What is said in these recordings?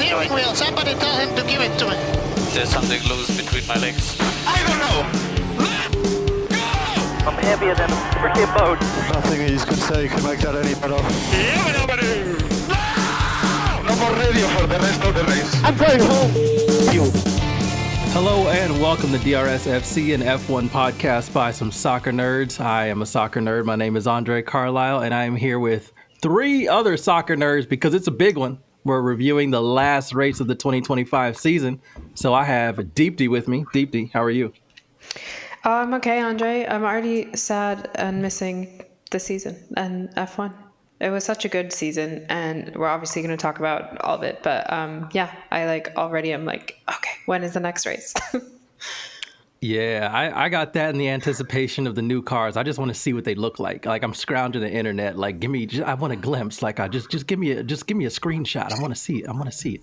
steering wheel. Somebody tell him to give it to me. There's something loose between my legs. I don't know. Let's go! I'm heavier than a freaking boat. Nothing he's could say could make that any better. Yeah, nobody. No more radio for the rest of the race. I'm going home. Hello and welcome to DRS FC, an F1 podcast by some soccer nerds. I am a soccer nerd. My name is André Carlisle, and I am here with three other soccer nerds because it's a big one. We're reviewing the last race of the 2025 season. So I have Deepti with me. Deepti, how are you? I'm okay, Andre. I'm already sad and missing the season and F1. It was such a good season, and we're obviously going to talk about all of it. But yeah, I I'm like, okay, when is the next race? Yeah, I got that in the anticipation of the new cars. I just want to see what they look like. Like I'm scrounging the internet. Like I want a glimpse. Like just give me a screenshot. I want to see it.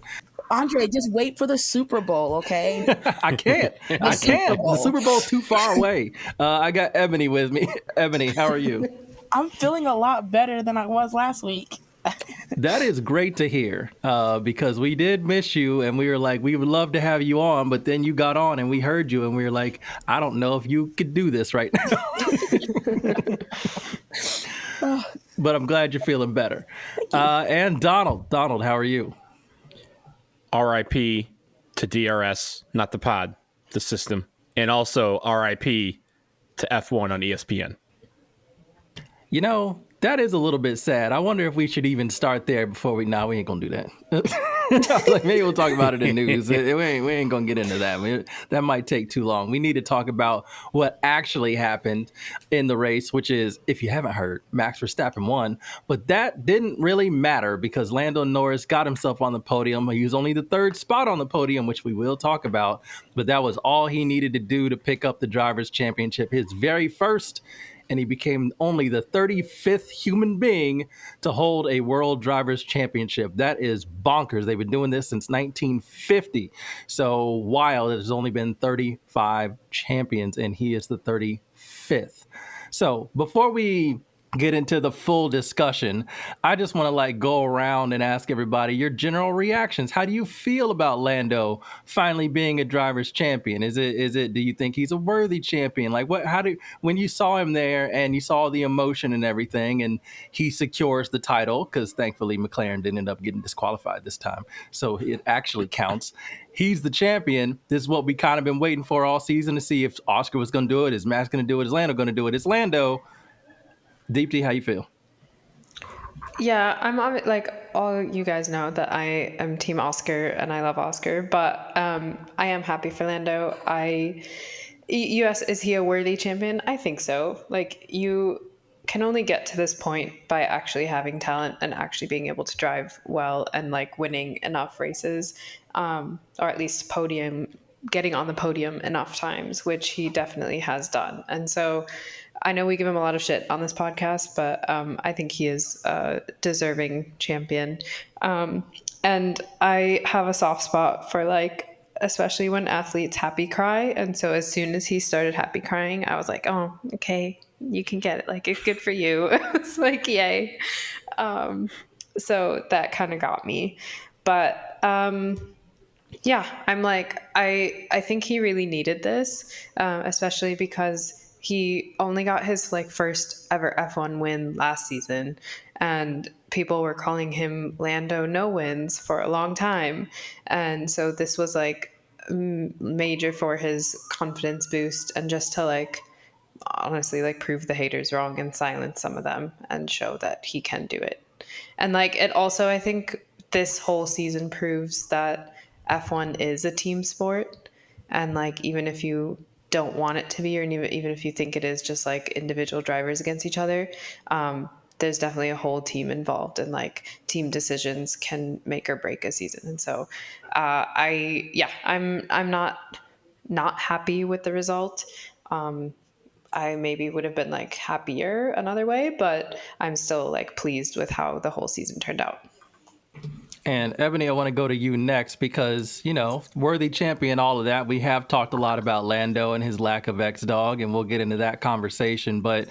Andre, just wait for the Super Bowl, okay? I can't. The Super Bowl's too far away. I got Eboni with me. Eboni, how are you? I'm feeling a lot better than I was last week. That is great to hear because we did miss you and we were like, we would love to have you on, but then you got on and we heard you and we were like, I don't know if you could do this right now. But I'm glad you're feeling better. And Donald, how are you? RIP to DRS, not the pod, the system. And also RIP to F1 on ESPN. You know, that is a little bit sad. I wonder if we should even start there before we ain't going to do that. Like maybe we'll talk about it in news. We ain't going to get into that. That might take too long. We need to talk about what actually happened in the race, which is, if you haven't heard, Max Verstappen won. But that didn't really matter because Lando Norris got himself on the podium. He was only the third spot on the podium, which we will talk about. But that was all he needed to do to pick up the Drivers' Championship, his very first. And he became only the 35th human being to hold a World Drivers' Championship. That is bonkers. They've been doing this since 1950. So wild. There's only been 35 champions, and he is the 35th. So before we get into the full discussion, I just want to go around and ask everybody your general reactions. How do you feel about Lando finally being a driver's champion? Is it do you think he's a worthy champion? When you saw him there and you saw the emotion and everything and he secures the title, because thankfully McLaren didn't end up getting disqualified this time, so it actually counts. He's the champion. This is what we kind of been waiting for all season to see if Oscar was going to do it. Is Max going to do it? Is Lando going to do it? It's Lando. Deepti, how you feel? Yeah, I'm on all you guys know that I am Team Oscar and I love Oscar, but I am happy for Lando. Is he a worthy champion? I think so. You can only get to this point by actually having talent and actually being able to drive well and winning enough races, or at least getting on the podium enough times, which he definitely has done. And so I know we give him a lot of shit on this podcast, but I think he is a deserving champion. And I have a soft spot for especially when athletes happy cry. And so as soon as he started happy crying, I was like, oh, okay, you can get it. It's good for you. It's yay. So that kind of got me. But yeah, I'm I think he really needed this, especially because he only got his first ever F1 win last season, and people were calling him Lando no wins for a long time. And so this was major for his confidence boost and just to honestly prove the haters wrong and silence some of them and show that he can do it. And it also, I think this whole season proves that F1 is a team sport, and even if you don't want it to be, or even if you think it is just individual drivers against each other, there's definitely a whole team involved, and team decisions can make or break a season. And so I'm not happy with the result. I maybe would have been happier another way, but I'm still pleased with how the whole season turned out. And Eboni, I want to go to you next because, worthy champion, all of that. We have talked a lot about Lando and his lack of X-Dog, and we'll get into that conversation. But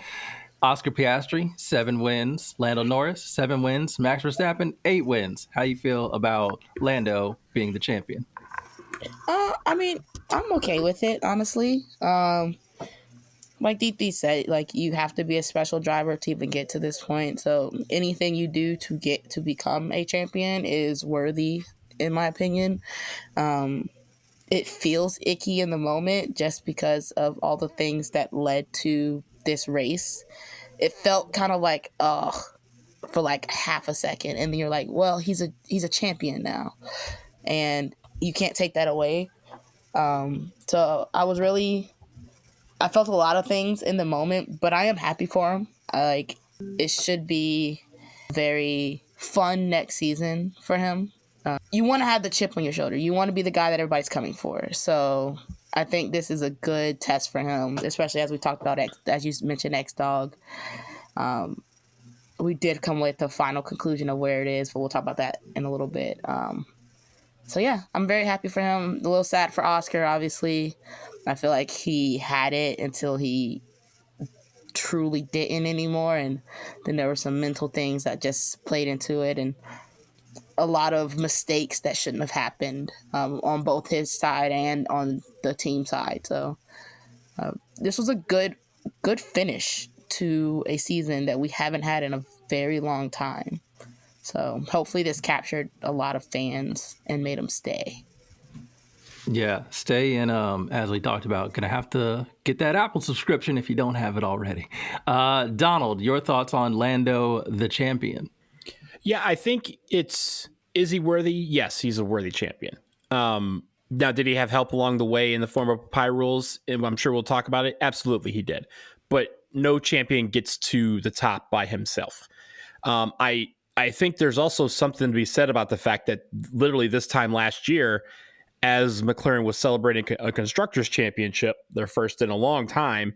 Oscar Piastri, 7 wins. Lando Norris, 7 wins. Max Verstappen, 8 wins. How you feel about Lando being the champion? I mean, I'm okay with it, honestly. Like Deepti said, like you have to be a special driver to even get to this point. So anything you do to get to become a champion is worthy, in my opinion. It feels icky in the moment just because of all the things that led to this race. It felt kind of like, for like half a second, and then you're like, well, he's a champion now, and you can't take that away. So I felt a lot of things in the moment, but I am happy for him. It should be very fun next season for him. You want to have the chip on your shoulder. You want to be the guy that everybody's coming for. So I think this is a good test for him, especially as we talked about, as you mentioned, X-Dog. We did come with the final conclusion of where it is, but we'll talk about that in a little bit. So yeah, I'm very happy for him. A little sad for Oscar, obviously. I feel like he had it until he truly didn't anymore, and then there were some mental things that just played into it, and a lot of mistakes that shouldn't have happened on both his side and on the team side. So this was a good finish to a season that we haven't had in a very long time. So hopefully this captured a lot of fans and made them stay. Yeah, stay in. As we talked about, gonna have to get that Apple subscription if you don't have it already. Donald, your thoughts on Lando the champion? Yeah, I think is he worthy? Yes, he's a worthy champion. Now, did he have help along the way in the form of Pi rules? I'm sure we'll talk about it. Absolutely, he did. But no champion gets to the top by himself. I think there's also something to be said about the fact that literally this time last year, as McLaren was celebrating a Constructors' Championship, their first in a long time,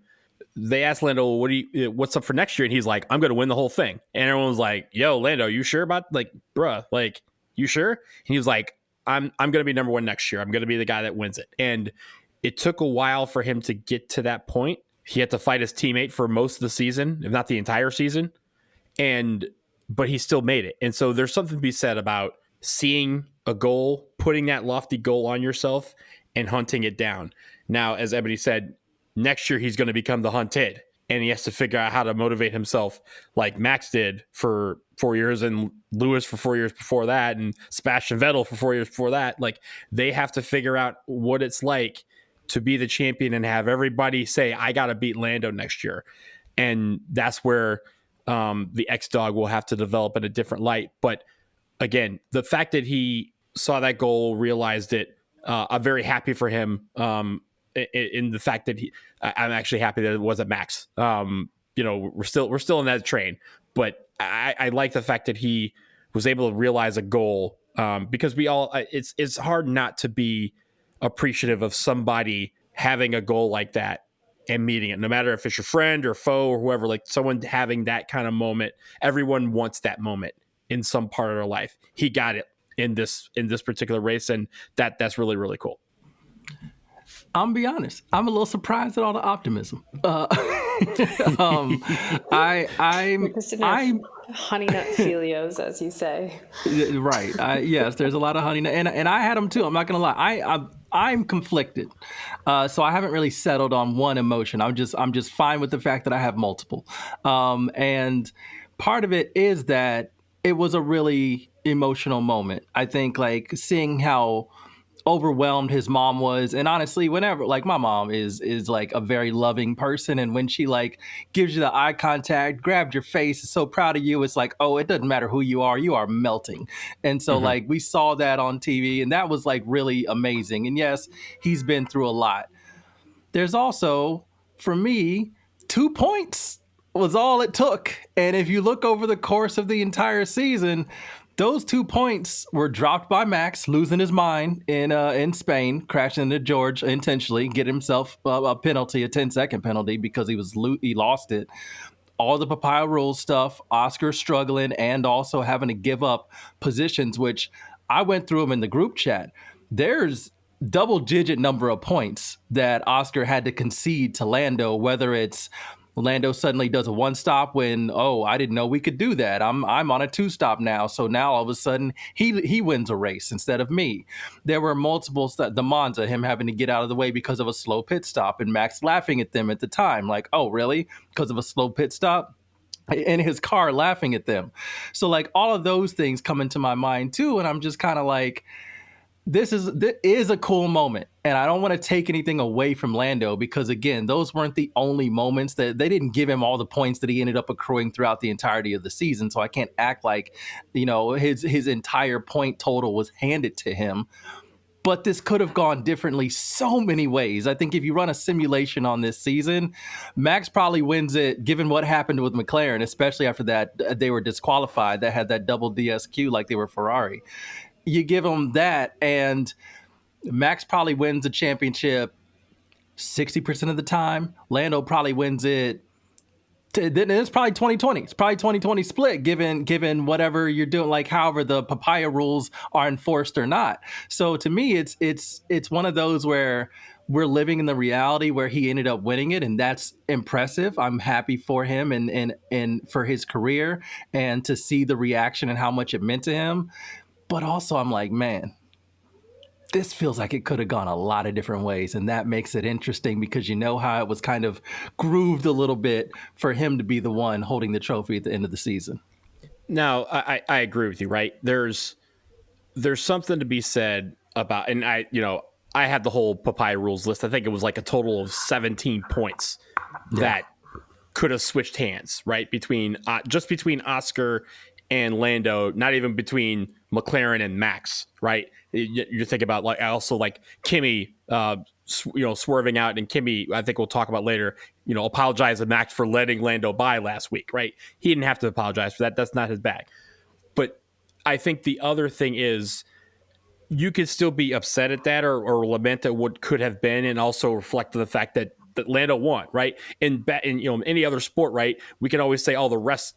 they asked Lando, what's up for next year? And he's like, I'm going to win the whole thing. And everyone was like, yo, Lando, you sure about, like, bruh, like, you sure? And he was like, I'm going to be number one next year. I'm going to be the guy that wins it. And it took a while for him to get to that point. He had to fight his teammate for most of the season, if not the entire season. But he still made it. And so there's something to be said about seeing a goal, putting that lofty goal on yourself and hunting it down. Now, as Ebony said, next year he's going to become the hunted, and he has to figure out how to motivate himself like Max did for 4 years, and Lewis for 4 years before that, and Sebastian Vettel for 4 years before that. Like, they have to figure out what it's like to be the champion and have everybody say, I got to beat Lando next year. And that's where the X-Dog will have to develop in a different light. But again, the fact that he saw that goal, realized it, I'm very happy for him. In the fact that I'm actually happy that it wasn't Max. We're still in that train, but I like the fact that he was able to realize a goal, because it's hard not to be appreciative of somebody having a goal like that and meeting it, no matter if it's your friend or foe or whoever, like someone having that kind of moment. Everyone wants that moment in some part of their life. He got it in this particular race, and that's really, really cool. I'm gonna be honest. I'm a little surprised at all the optimism. I'm honey nut Celios, as you say. Right. Yes, there's a lot of honey nut, and I had them too. I'm not gonna lie. I'm conflicted. So I haven't really settled on one emotion. I'm just fine with the fact that I have multiple. And part of it is that it was a really emotional moment. I think, like, seeing how overwhelmed his mom was, and honestly, whenever, like, my mom is like a very loving person, and when she like gives you the eye contact, grabbed your face, is so proud of you, it's like, oh, it doesn't matter who you are melting. And so like we saw that on TV, and that was like really amazing. And yes, he's been through a lot. There's also, for me, 2 points was all it took. And if you look over the course of the entire season, those 2 points were dropped by Max, losing his mind in Spain, crashing into George intentionally, get himself a penalty, a 10-second penalty, because he lost it. All the Papaya rules stuff, Oscar struggling, and also having to give up positions, which I went through them in the group chat. There's double-digit number of points that Oscar had to concede to Lando, whether it's Lando suddenly does a 1-stop when, oh, I didn't know we could do that. I'm on a 2-stop now. So now all of a sudden he wins a race instead of me. There were multiple, the Monza, him having to get out of the way because of a slow pit stop, and Max laughing at them at the time. Like, oh, really? Because of a slow pit stop? In his car laughing at them. So like all of those things come into my mind too. And I'm just kind of like, this is a cool moment, and I don't want to take anything away from Lando, because again, those weren't the only moments that they didn't give him all the points that he ended up accruing throughout the entirety of the season. So I can't act like, his entire point total was handed to him. But this could have gone differently so many ways. I think if you run a simulation on this season, Max probably wins it, given what happened with McLaren, especially after that they were disqualified. That had that double DSQ like they were Ferrari. You give them that, and Max probably wins the championship 60% of the time. Lando probably wins it. Then it's probably 2020. It's probably 2020 split, given whatever you're doing, like however the papaya rules are enforced or not. So to me, it's one of those where we're living in the reality where he ended up winning it, and that's impressive. I'm happy for him and for his career, and to see the reaction and how much it meant to him. But also, I'm like, man, this feels like it could have gone a lot of different ways. And that makes it interesting, because you know how it was kind of grooved a little bit for him to be the one holding the trophy at the end of the season. Now, I agree with you, right? There's something to be said about, and I had the whole papaya rules list. I think it was like a total of 17 points that could have switched hands, right? Between Oscar and Lando, not even between McLaren and Max, right? You think about like also like Kimi, swerving out, and Kimi, I think we'll talk about later, apologize to Max for letting Lando by last week, right? He didn't have to apologize for that. That's not his bag. But I think the other thing is, you could still be upset at that or lament at what could have been, and also reflect on the fact that Lando won, right? In any other sport, right? We can always say, oh, the rest,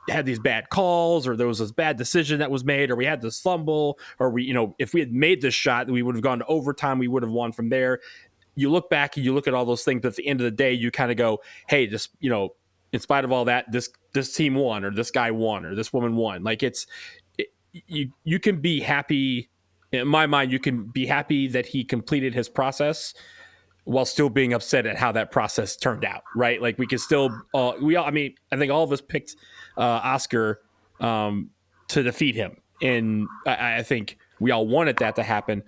had these bad calls, or there was this bad decision that was made, or we had this fumble, or if we had made this shot, we would have gone to overtime, we would have won from there. You look back and you look at all those things, but at the end of the day, you kind of go, hey, just, in spite of all that, this team won, or this guy won, or this woman won. Like you can be happy. In my mind, you can be happy that he completed his process while still being upset at how that process turned out, right? Like we can still, I think all of us picked Oscar to defeat him. And I think we all wanted that to happen,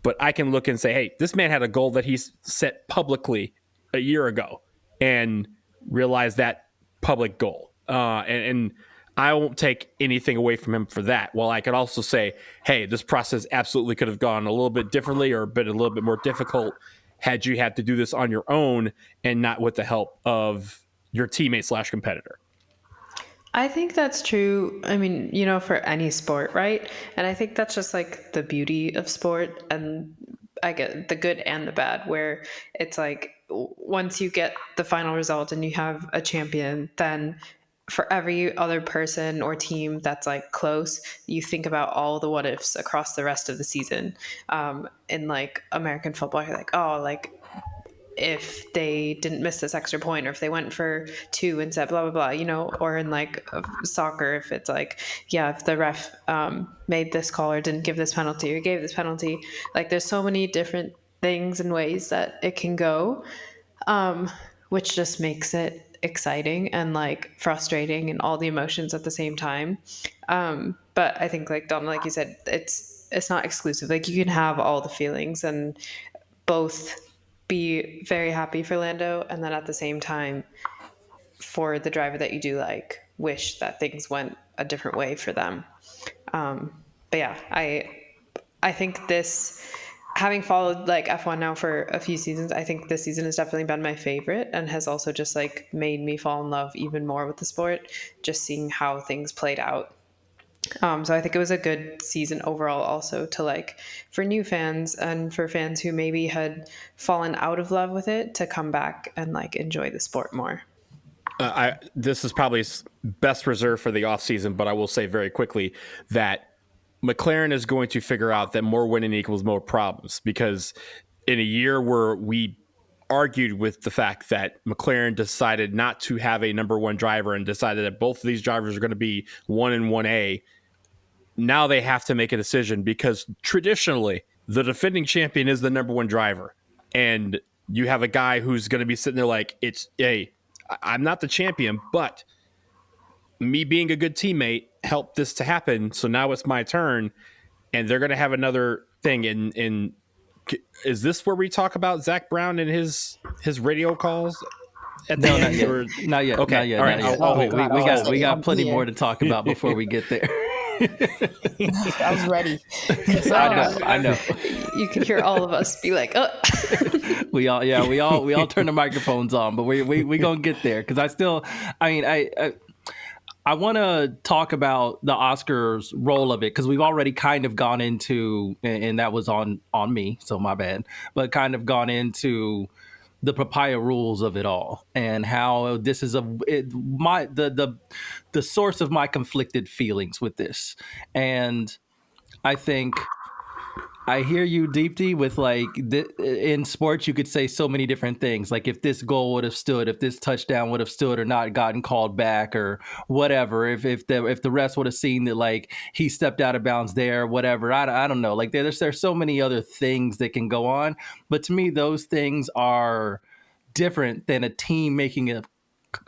but I can look and say, hey, this man had a goal that he set publicly a year ago and realized that public goal. And I won't take anything away from him for that. While I could also say, hey, this process absolutely could have gone a little bit differently, or been a little bit more difficult had you had to do this on your own and not with the help of your teammate / competitor. I think that's true. I mean, for any sport, right? And I think that's just like the beauty of sport, and I get the good and the bad, where it's like once you get the final result and you have a champion, then for every other person or team that's like close, you think about all the what ifs across the rest of the season. In like American football, you're like, oh, like if they didn't miss this extra point, or if they went for 2 and said blah, blah, blah, or in like soccer, if it's like, yeah, if the ref made this call or didn't give this penalty or gave this penalty, like there's so many different things and ways that it can go, which just makes it exciting and like frustrating and all the emotions at the same time. But I think like Donald, like you said, it's not exclusive. Like you can have all the feelings and both be very happy for Lando, and then at the same time, for the driver that you do like, wish that things went a different way for them. But yeah, I think this, having followed like F1 now for a few seasons, I think this season has definitely been my favorite, and has also just like made me fall in love even more with the sport, just seeing how things played out. So I think it was a good season overall, also to like for new fans and for fans who maybe had fallen out of love with it to come back and like enjoy the sport more. This is probably best reserved for the off season, but I will say very quickly that McLaren is going to figure out that more winning equals more problems, because in a year where we argued with the fact that McLaren decided not to have a number one driver and decided that both of these drivers are going to be 1 and 1A. Now they have to make a decision because traditionally the defending champion is the number one driver. And you have a guy who's going to be sitting there like, hey, I'm not the champion, but me being a good teammate helped this to happen. So now it's my turn. And they're going to have another thing. In is this where we talk about Zach Brown and his radio calls? No, not yet. Not yet. Okay. Not yet. All right. Not yet. We got plenty here. more to talk about before we get there. I was ready. I know. You can hear all of us be like, oh. we all turn the microphones on, but we gonna get there because I want to talk about the Oscars role of it because we've already kind of gone into, and that was on me, so my bad, but kind of gone into the papaya rules of it all and how this is the source of my conflicted feelings with this. And I think I hear you, Deepti, with like in sports, you could say so many different things. Like if this goal would have stood, if this touchdown would have stood or not gotten called back or whatever, if the rest would have seen that like he stepped out of bounds there, whatever. I don't know. Like there's so many other things that can go on. But to me, those things are different than a team making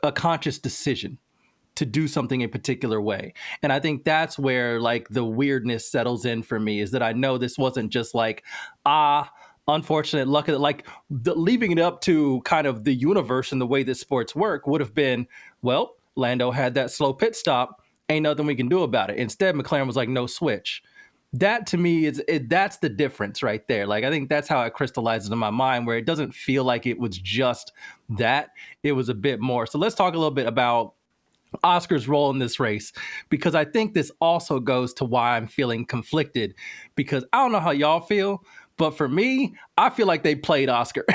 a conscious decision to do something a particular way. And I think that's where like the weirdness settles in for me, is that I know this wasn't just like, unfortunate luck, like leaving it up to kind of the universe and the way that sports work would have been, well, Lando had that slow pit stop, ain't nothing we can do about it. Instead, McLaren was like, no switch. That to me that's the difference right there. Like, I think that's how it crystallizes in my mind, where it doesn't feel like it was just that, it was a bit more. So let's talk a little bit about Oscar's role in this race, because I think this also goes to why I'm feeling conflicted, because I don't know how y'all feel, but for me, I feel like they played Oscar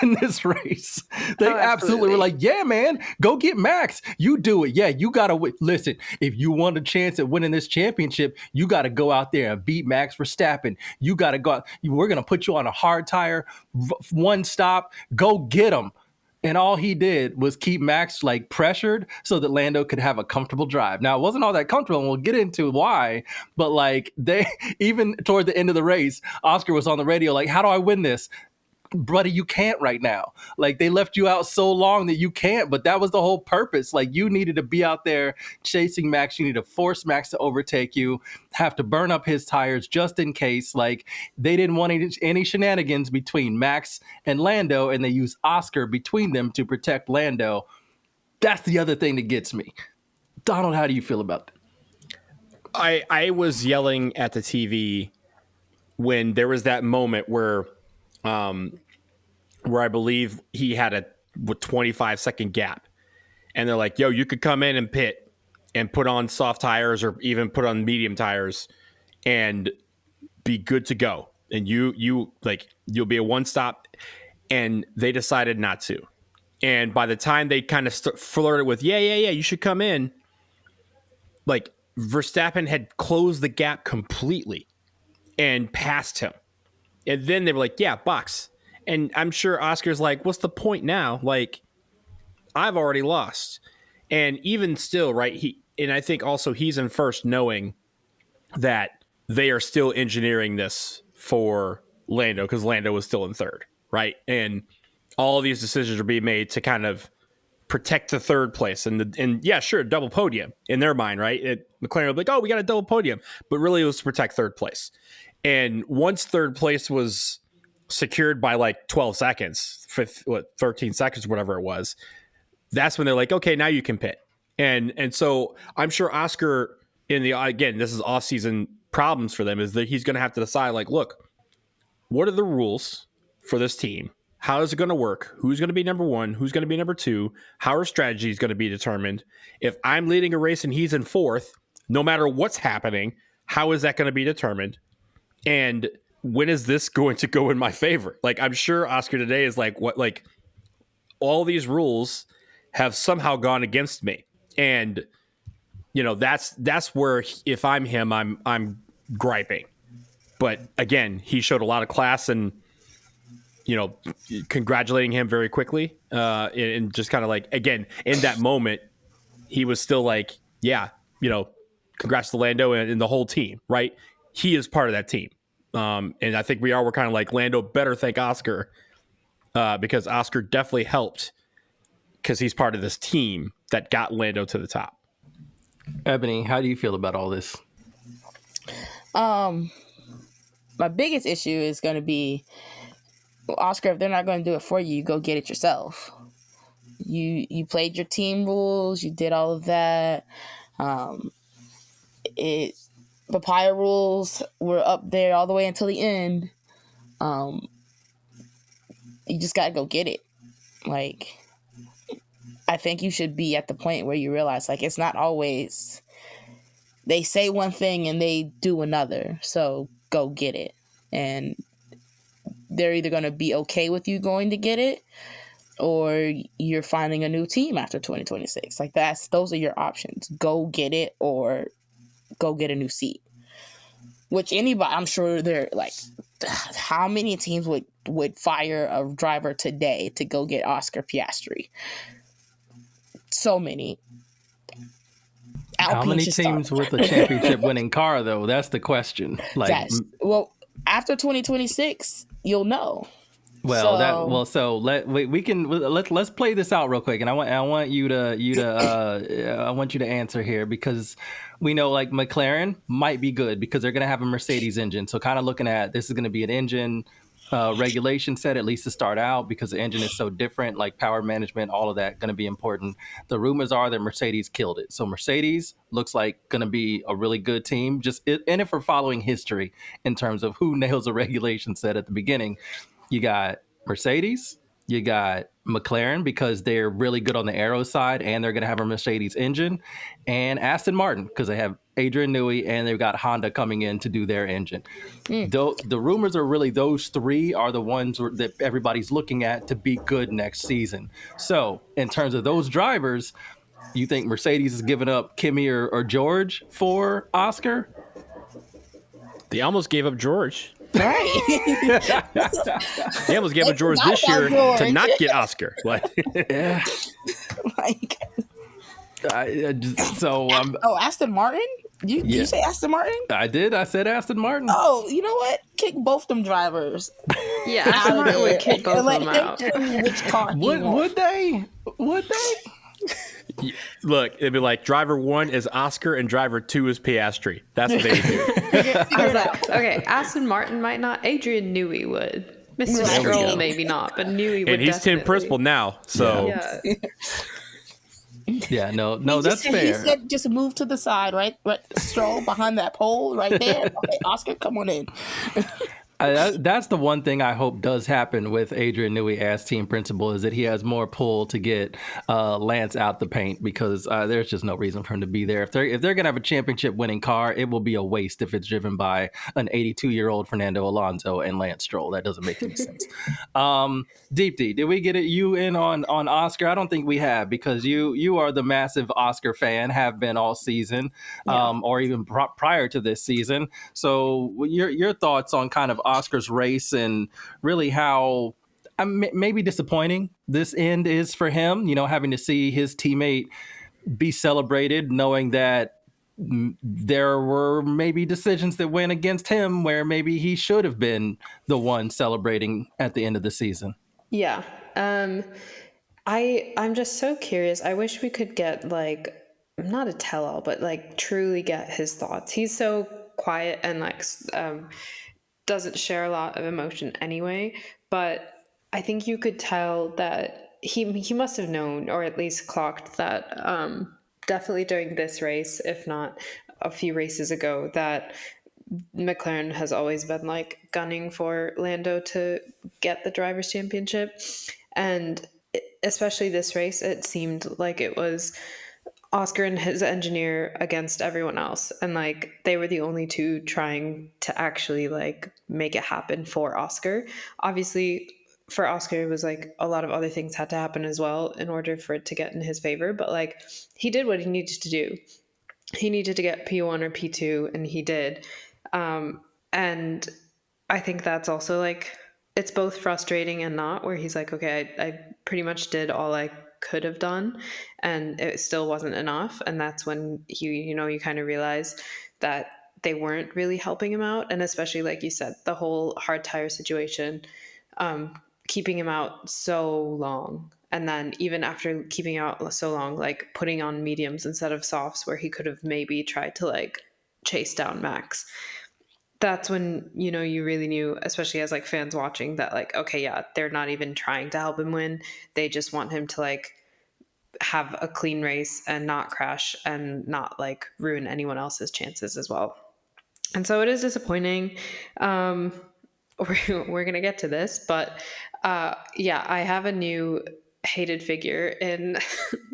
in this race. They absolutely were like, yeah, man, go get Max. You do it. Yeah, you got to listen. If you want a chance at winning this championship, you got to go out there and beat Max Verstappen. You got to go out. We're going to put you on a hard tire, one stop, go get him. And all he did was keep Max like pressured so that Lando could have a comfortable drive. Now, it wasn't all that comfortable, and we'll get into why, but like they, even toward the end of the race, Oscar was on the radio like, how do I win this? Buddy, you can't right now. Like, they left you out so long that you can't, but that was the whole purpose. Like, you needed to be out there chasing Max. You need to force Max to overtake you, have to burn up his tires just in case. Like, they didn't want any shenanigans between Max and Lando, and they used Oscar between them to protect Lando. That's the other thing that gets me. Donald, how do you feel about that? I was yelling at the TV when there was that moment where I believe he had a 25-second gap, and they're like, yo, you could come in and pit and put on soft tires or even put on medium tires and be good to go. And you'll be a one stop. And they decided not to. And by the time they kind of flirted with, yeah, you should come in, like Verstappen had closed the gap completely and passed him. And then they were like, yeah, box. And I'm sure Oscar's like, what's the point now? Like, I've already lost. And even still, right, I think also he's in first, knowing that they are still engineering this for Lando, because Lando was still in third, right? And all of these decisions are being made to kind of protect the third place. And yeah, sure, double podium in their mind, right? McLaren will be like, oh, we got a double podium. But really it was to protect third place. And once third place was secured by like 12 seconds, 13 seconds, whatever it was, that's when they're like, okay, now you can pit. And so I'm sure Oscar, again, this is off-season problems for them, is that he's going to have to decide, like, look, what are the rules for this team? How is it going to work? Who's going to be number one? Who's going to be number two? How our strategy is going to be determined? If I'm leading a race and he's in fourth, no matter what's happening, how is that going to be determined? And when is this going to go in my favor? Like, I'm sure Oscar today is like, what, like, all these rules have somehow gone against me. And, that's where, if I'm him, I'm griping. But again, he showed a lot of class, and congratulating him very quickly. And just kind of like, again, in that moment, he was still like, yeah, congrats to Lando and the whole team, right? He is part of that team. And I think we're kind of like, Lando better thank Oscar because Oscar definitely helped because he's part of this team that got Lando to the top. Ebony, how do you feel about all this? My biggest issue is going to be, Oscar, if they're not going to do it for you, go get it yourself. You played your team rules, you did all of that. Papaya rules were up there all the way until the end. You just got to go get it. Like, I think you should be at the point where you realize, like, it's not always they say one thing and they do another. So go get it. And they're either going to be okay with you going to get it, or you're finding a new team after 2026. Like, those are your options. Go get it or go get a new seat. Which anybody, I'm sure they're like, how many teams would fire a driver today to go get Oscar Piastri? So many. How many teams with a championship winning car, though? That's the question. Like, yes. Well, after 2026, you'll know. Let's play this out real quick, and I want you to answer here, because we know like McLaren might be good because they're going to have a Mercedes engine. So kind of looking at this is going to be an engine regulation set, at least to start out, because the engine is so different, like power management, all of that going to be important. The rumors are that Mercedes killed it. So Mercedes looks like going to be a really good team. And if we're following history in terms of who nails a regulation set at the beginning, you got Mercedes, you got McLaren because they're really good on the aero side and they're going to have a Mercedes engine, and Aston Martin because they have Adrian Newey and they've got Honda coming in to do their engine. The rumors are really those three are the ones that everybody's looking at to be good next season. So in terms of those drivers, you think Mercedes is giving up Kimi or George for Oscar? They almost gave up George. Right. They almost gave up George this year to not get Oscar. Like, Yeah. Like, Aston Martin? You say Aston Martin? I did. I said Aston Martin. Oh, you know what? Kick both them drivers. Yeah, Aston Martin would kick both of them out. Which car Would they? look, it'd be like driver 1 is Oscar and driver 2 is Piastri. That's what they would do. I was like, okay, Aston Martin might not. Adrian Newey would. Mr. Stroll maybe not, but Newey would. And he's definitely. team principal now, so Yeah, no, that's fair. He said just move to the side, right? Stroll behind that pole right there. Okay, Oscar, come on in. That's the one thing I hope does happen with Adrian Newey as team principal, is that he has more pull to get Lance out the paint, because there's just no reason for him to be there. If they're going to have a championship winning car, it will be a waste if it's driven by an 82-year-old Fernando Alonso and Lance Stroll. That doesn't make any sense. Deepti, did we get you in on Oscar? I don't think we have, because you are the massive Oscar fan, have been all season, or even prior to this season. So your thoughts on kind of Oscar's race and really how maybe disappointing this end is for him, having to see his teammate be celebrated, knowing that there were maybe decisions that went against him where maybe he should have been the one celebrating at the end of the season. Yeah. I'm just so curious. I wish we could get like, not a tell-all, but like truly get his thoughts. He's so quiet and like doesn't share a lot of emotion anyway, but I think you could tell that he must have known, or at least clocked that definitely during this race, if not a few races ago, that McLaren has always been like gunning for Lando to get the drivers' championship. And especially this race, it seemed like it was Oscar and his engineer against everyone else. And like they were the only two trying to actually like make it happen for Oscar. Obviously for Oscar, it was like a lot of other things had to happen as well in order for it to get in his favor. But like he did what he needed to do. He needed to get P1 or P2, and he did. And I think that's also like it's both frustrating and not, where he's like, okay, I pretty much did all I could have done and it still wasn't enough. And that's when you kind of realize that they weren't really helping him out. And especially, like you said, the whole hard tire situation, keeping him out so long. And then even after keeping out so long, like putting on mediums instead of softs, where he could have maybe tried to like chase down Max. That's when, you really knew, especially as like fans watching, that like, okay, yeah, they're not even trying to help him win. They just want him to like have a clean race and not crash and not like ruin anyone else's chances as well. And so it is disappointing. We're going to get to this, but yeah, I have a new hated figure in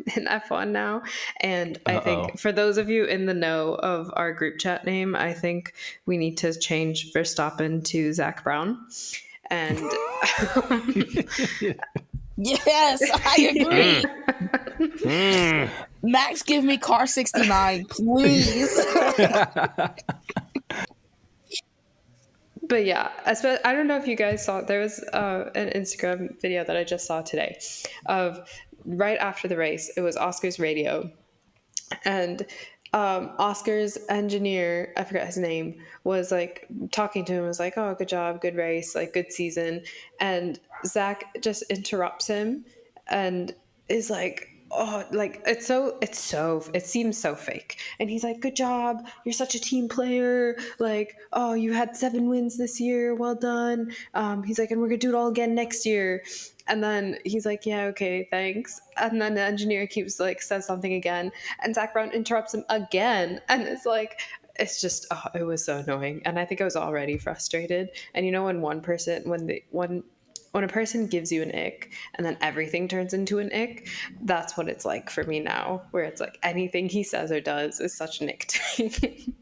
F1 now, and I think for those of you in the know of our group chat name, I think we need to change Verstappen to Zach Brown. And yes, I agree. Max, give me car 69, please. But yeah, I don't know if you guys saw, there was an Instagram video that I just saw today of right after the race. It was Oscar's radio, and Oscar's engineer, I forgot his name, was like talking to him, was like, oh, good job, good race, like good season. And Zach just interrupts him and is like, oh, like it seems so fake. And he's like, good job, you're such a team player, like, oh, you had 7 wins this year, well done. He's like, and we're gonna do it all again next year. And then he's like, yeah, okay, thanks. And then the engineer keeps like, says something again, and Zach Brown interrupts him again, and it's like, it's just, oh, it was so annoying. And I think I was already frustrated. And when a person gives you an ick and then everything turns into an ick, that's what it's like for me now, where it's like anything he says or does is such an ick to me.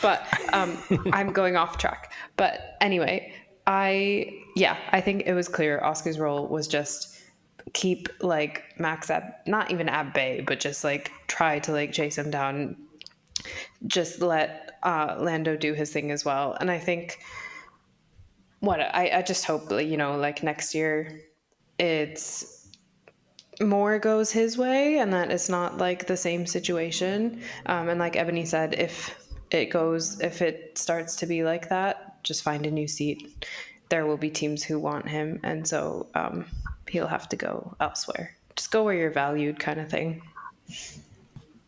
But I'm going off track. But anyway, I think it was clear Oscar's role was just keep like Max not even at bay, but just like try to like chase him down, just let Lando do his thing as well. And I think I just hope, like next year it's more goes his way and that it's not like the same situation. And like Ebony said, if it starts to be like that, just find a new seat. There will be teams who want him, and so he'll have to go elsewhere. Just go where you're valued, kind of thing.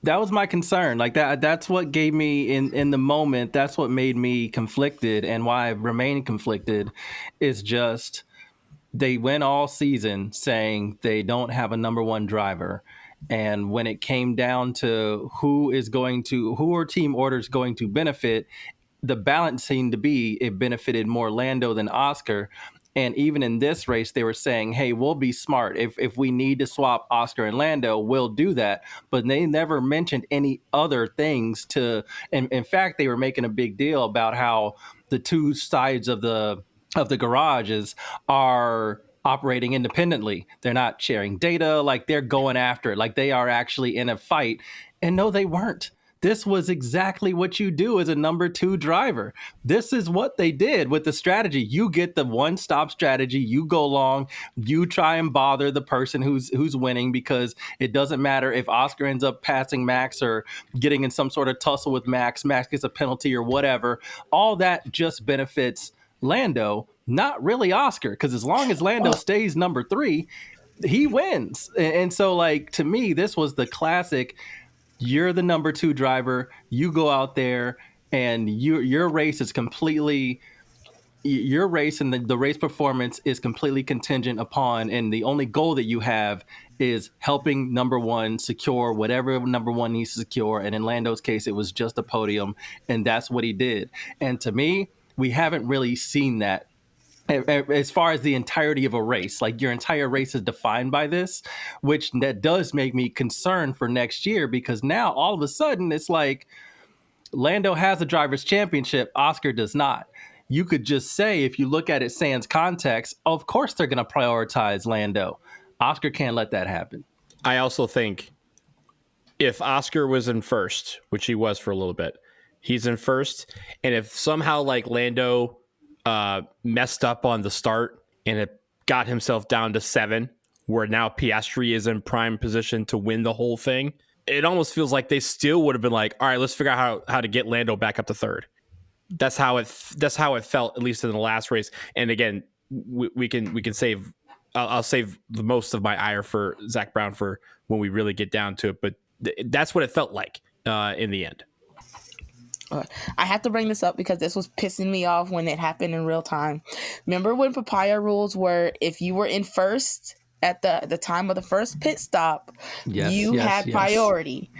That was my concern. Like that's what gave me in the moment. That's what made me conflicted, and why I remain conflicted is just they went all season saying they don't have a number one driver. And when it came down to who are team orders going to benefit, the balance seemed to be it benefited more Lando than Oscar. And even in this race, they were saying, hey, we'll be smart. If we need to swap Oscar and Lando, we'll do that. But they never mentioned any other things and in fact, they were making a big deal about how the two sides of the garages are operating independently. They're not sharing data, like they're going after it, like they are actually in a fight. And no, they weren't. This was exactly what you do as a number 2 driver. This is what they did with the strategy. You get the one-stop strategy. You go long. You try and bother the person who's winning, because it doesn't matter if Oscar ends up passing Max or getting in some sort of tussle with Max. Max gets a penalty or whatever. All that just benefits Lando, not really Oscar, because as long as Lando stays number 3, he wins. And so, like, to me, this was the classic. You're the number 2 driver. You go out there and your race is completely, your race and the race performance is completely contingent upon, and the only goal that you have is helping number 1 secure whatever number 1 needs to secure. And in Lando's case, it was just a podium, and that's what he did. And to me, we haven't really seen that as far as the entirety of a race. Like, your entire race is defined by this, which that does make me concerned for next year, because now all of a sudden it's like Lando has a driver's championship, Oscar does not. You could just say, if you look at it sans context, of course they're going to prioritize Lando. Oscar can't let that happen. I also think if Oscar was in first, which he was for a little bit, he's in first, and if somehow like Lando messed up on the start and it got himself down to 7, where now Piastri is in prime position to win the whole thing, it almost feels like they still would have been like, all right, let's figure out how to get Lando back up to 3rd. That's how it felt, at least in the last race. And again, we can save. I'll save the most of my ire for Zach Brown for when we really get down to it. But that's what it felt like in the end. I have to bring this up because this was pissing me off when it happened in real time. Remember when papaya rules were if you were in first at the time of the first pit stop, you had priority.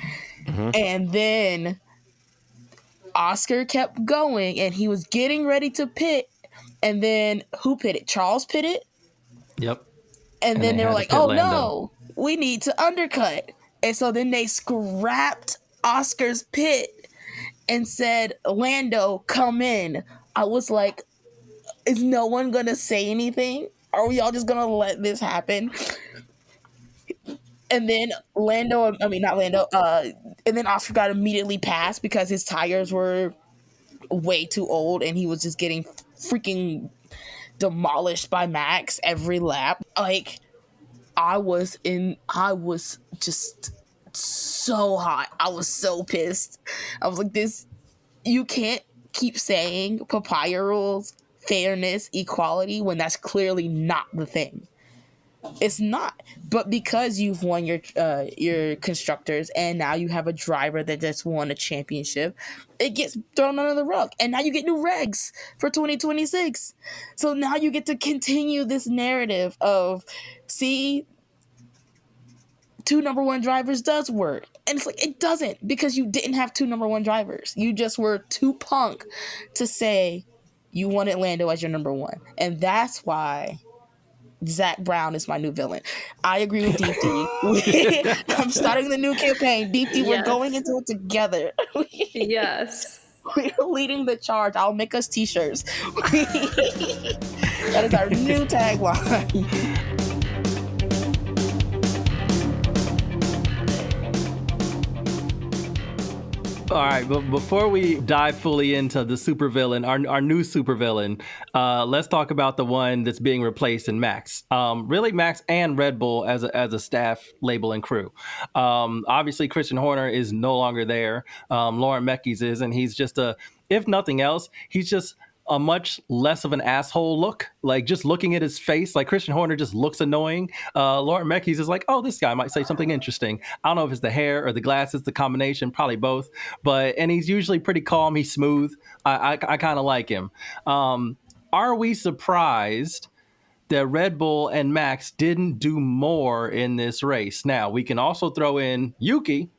Mm-hmm. And then Oscar kept going and he was getting ready to pit. And then who pitted? Charles pitted? Yep. And then they were like, oh, no, we need to undercut. And so then they scrapped Oscar's pit and said, Lando, come in. I was like, is no one going to say anything? Are we all just going to let this happen? And then and then Oscar got immediately passed because his tires were way too old and he was just getting freaking demolished by Max every lap. Like, I was just so hot. I was so pissed. I was like, you can't keep saying papaya rules, fairness, equality, when that's clearly not the thing. It's not. But because you've won your constructors and now you have a driver that just won a championship, it gets thrown under the rug. And now you get new regs for 2026. So now you get to continue this narrative of, see, 2 number 1 drivers does work. And it's like, it doesn't, because you didn't have 2 number 1 drivers. You just were too punk to say you wanted Lando as your number 1. And that's why Zach Brown is my new villain. I agree with Deepti. I'm starting the new campaign. Deepti, we're going into it together. Yes. We're leading the charge. I'll make us t-shirts. That is our new tagline. All right, but before we dive fully into the supervillain, our new supervillain, let's talk about the one that's being replaced in Max. Really, Max and Red Bull as a staff label and crew. Obviously, Christian Horner is no longer there. Lauren Mekies is, and he's just if nothing else, he's just a much less of an asshole look. Like, just looking at his face, like Christian Horner just looks annoying. Lauren Mekies is like, oh, this guy might say something interesting. I don't know if it's the hair or the glasses, the combination, probably both. And he's usually pretty calm. He's smooth. I kind of like him. Are we surprised that Red Bull and Max didn't do more in this race? Now, we can also throw in Yuki,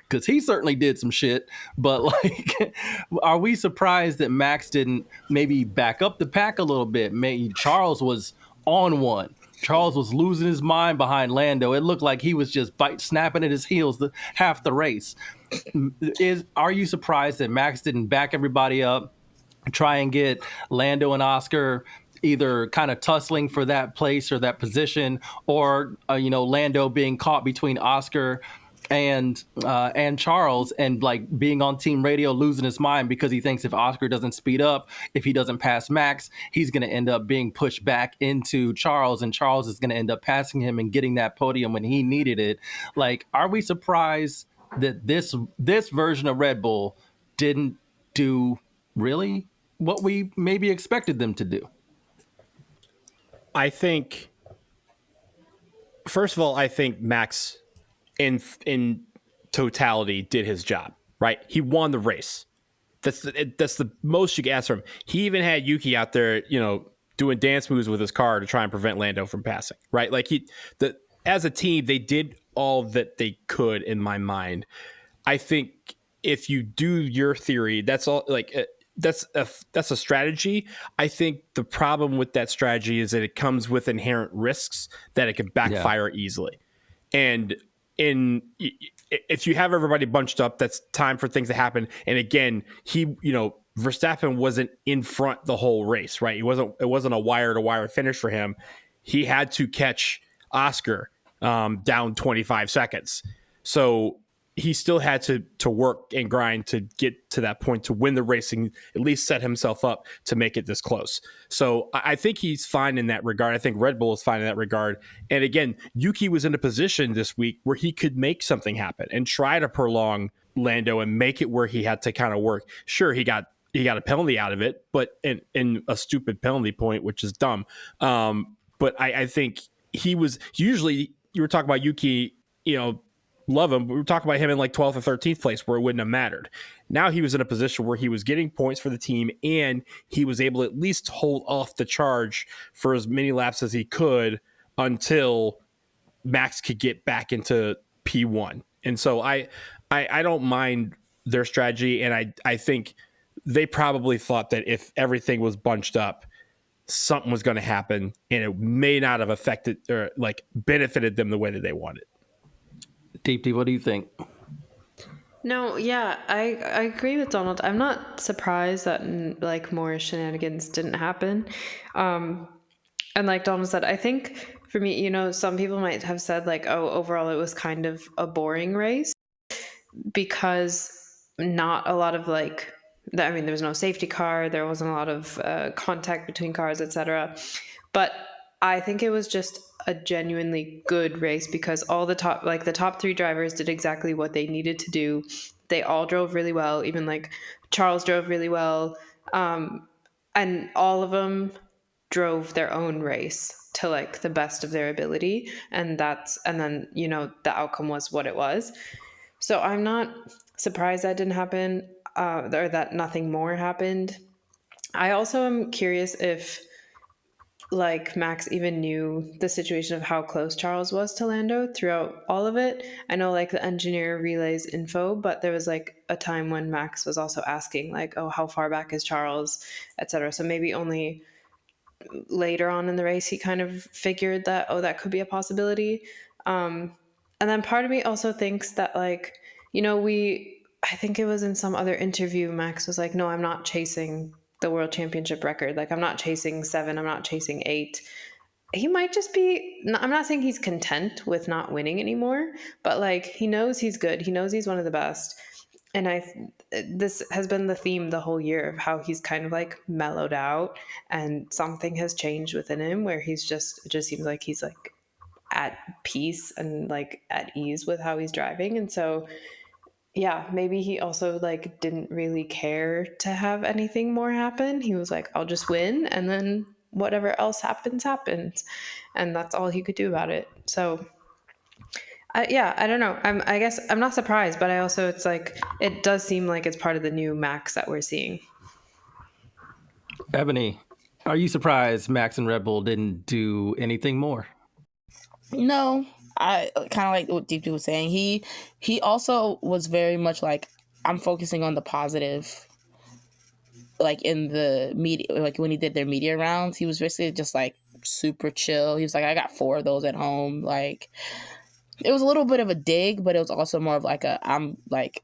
because he certainly did some shit. But, like, are we surprised that Max didn't maybe back up the pack a little bit? Maybe Charles was on one. Charles was losing his mind behind Lando. It looked like he was just snapping at his heels half the race. Are you surprised that Max didn't back everybody up, try and get Lando and Oscar either kind of tussling for that place or that position, or Lando being caught between Oscar and Charles, and like being on team radio losing his mind because he thinks if Oscar doesn't speed up, if he doesn't pass Max, he's going to end up being pushed back into Charles, and Charles is going to end up passing him and getting that podium when he needed it. Like, are we surprised that this version of Red Bull didn't do really what we maybe expected them to do? I think, first of all, Max in totality did his job, right? He won the race. That's the most you can ask from him. He even had Yuki out there, doing dance moves with his car to try and prevent Lando from passing, right? Like, as a team, they did all that they could, in my mind. I think if you do your theory, that's all, like, that's a strategy. I think the problem with that strategy is that it comes with inherent risks that it can backfire easily. And if you have everybody bunched up, that's time for things to happen. And again, Verstappen wasn't in front the whole race, right? It wasn't a wire to wire finish for him. He had to catch Oscar down 25 seconds. So he still had to work and grind to get to that point to win the racing, at least set himself up to make it this close. So I think he's fine in that regard. I think Red Bull is fine in that regard. And again, Yuki was in a position this week where he could make something happen and try to prolong Lando and make it where he had to kind of work. Sure, he got a penalty out of it, but in a stupid penalty point, which is dumb. But I think he was usually, you were talking about Yuki, love him. We were talking about him in like 12th or 13th place where it wouldn't have mattered. Now he was in a position where he was getting points for the team and he was able to at least hold off the charge for as many laps as he could until Max could get back into P1. And so I don't mind their strategy. And I think they probably thought that if everything was bunched up, something was going to happen and it may not have affected or like benefited them the way that they wanted. Deepti, what do you think? No, yeah, I agree with Donald. I'm not surprised that like more shenanigans didn't happen. And like Donald said, I think for me, some people might have said like, oh, overall it was kind of a boring race because not a lot of like, there was no safety car, there wasn't a lot of contact between cars, etc. But I think it was just a genuinely good race because all the top three drivers did exactly what they needed to do. They all drove really well. Even like Charles drove really well. And all of them drove their own race to like the best of their ability. And then, the outcome was what it was. So I'm not surprised that didn't happen, or that nothing more happened. I also am curious if like Max even knew the situation of how close Charles was to Lando throughout all of it. I know like the engineer relays info, but there was like a time when Max was also asking like, oh, how far back is Charles, etc. So maybe only later on in the race he kind of figured that, oh, that could be a possibility. And then part of me also thinks that like, I think it was in some other interview, Max was like, no, I'm not chasing the world championship record. Like I'm not chasing 7, I'm not chasing 8. He might just be, I'm not saying he's content with not winning anymore, but like he knows he's good. He knows he's one of the best. And this has been the theme the whole year of how he's kind of like mellowed out and something has changed within him where it just seems like he's like at peace and like at ease with how he's driving. And so yeah, maybe he also like didn't really care to have anything more happen. He was like, I'll just win and then whatever else happens. And that's all he could do about it. So I don't know. I guess I'm not surprised, but it's like, it does seem like it's part of the new Max that we're seeing. Eboni, are you surprised Max and Red Bull didn't do anything more? No. I kind of like what Deepti was saying. He also was very much like, I'm focusing on the positive. Like in the media, like when he did their media rounds, he was basically just like super chill. He was like, I got 4 of those at home. Like it was a little bit of a dig, but it was also more of like I'm like,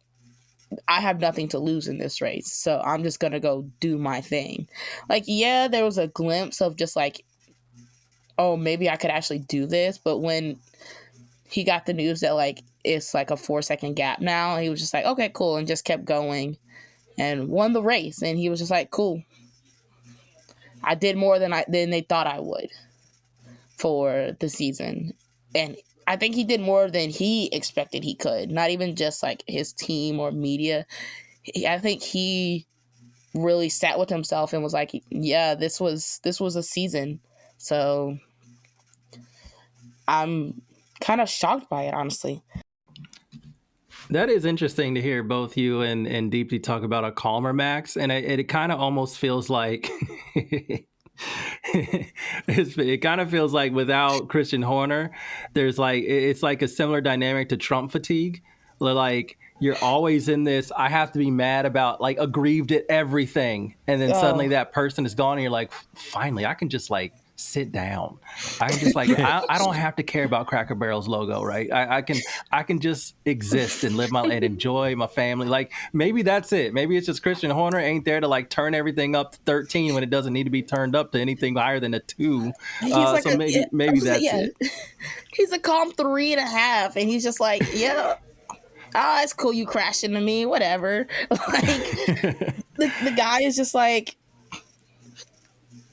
I have nothing to lose in this race, so I'm just gonna go do my thing. Like, yeah, there was a glimpse of just like, oh, maybe I could actually do this, but when he got the news that like it's like a 4-second gap now, he was just like, okay, cool, and just kept going and won the race. And he was just like, cool, I did more than they thought I would for the season. And I think he did more than he expected he could, not even just like his team or media. I think he really sat with himself and was like, yeah, this was a season. So I'm kind of shocked by it, honestly. That is interesting to hear both you and Deepti talk about a calmer Max, and it kind of almost feels like it kind of feels like without Christian Horner, there's like it's like a similar dynamic to Trump fatigue. Like you're always in this, I have to be mad about, like aggrieved at everything, and then suddenly that person is gone, and you're like, finally, I can just like sit down. I can just like I don't have to care about Cracker Barrel's logo, right? I can just exist and live and enjoy my family. Like maybe that's it. Maybe it's just Christian Horner ain't there to like turn everything up to 13 when it doesn't need to be turned up to anything higher than a 2. Like so maybe that's it. He's a calm 3.5, and he's just like, yeah. oh, it's cool, you crashed into me, whatever. Like the guy is just like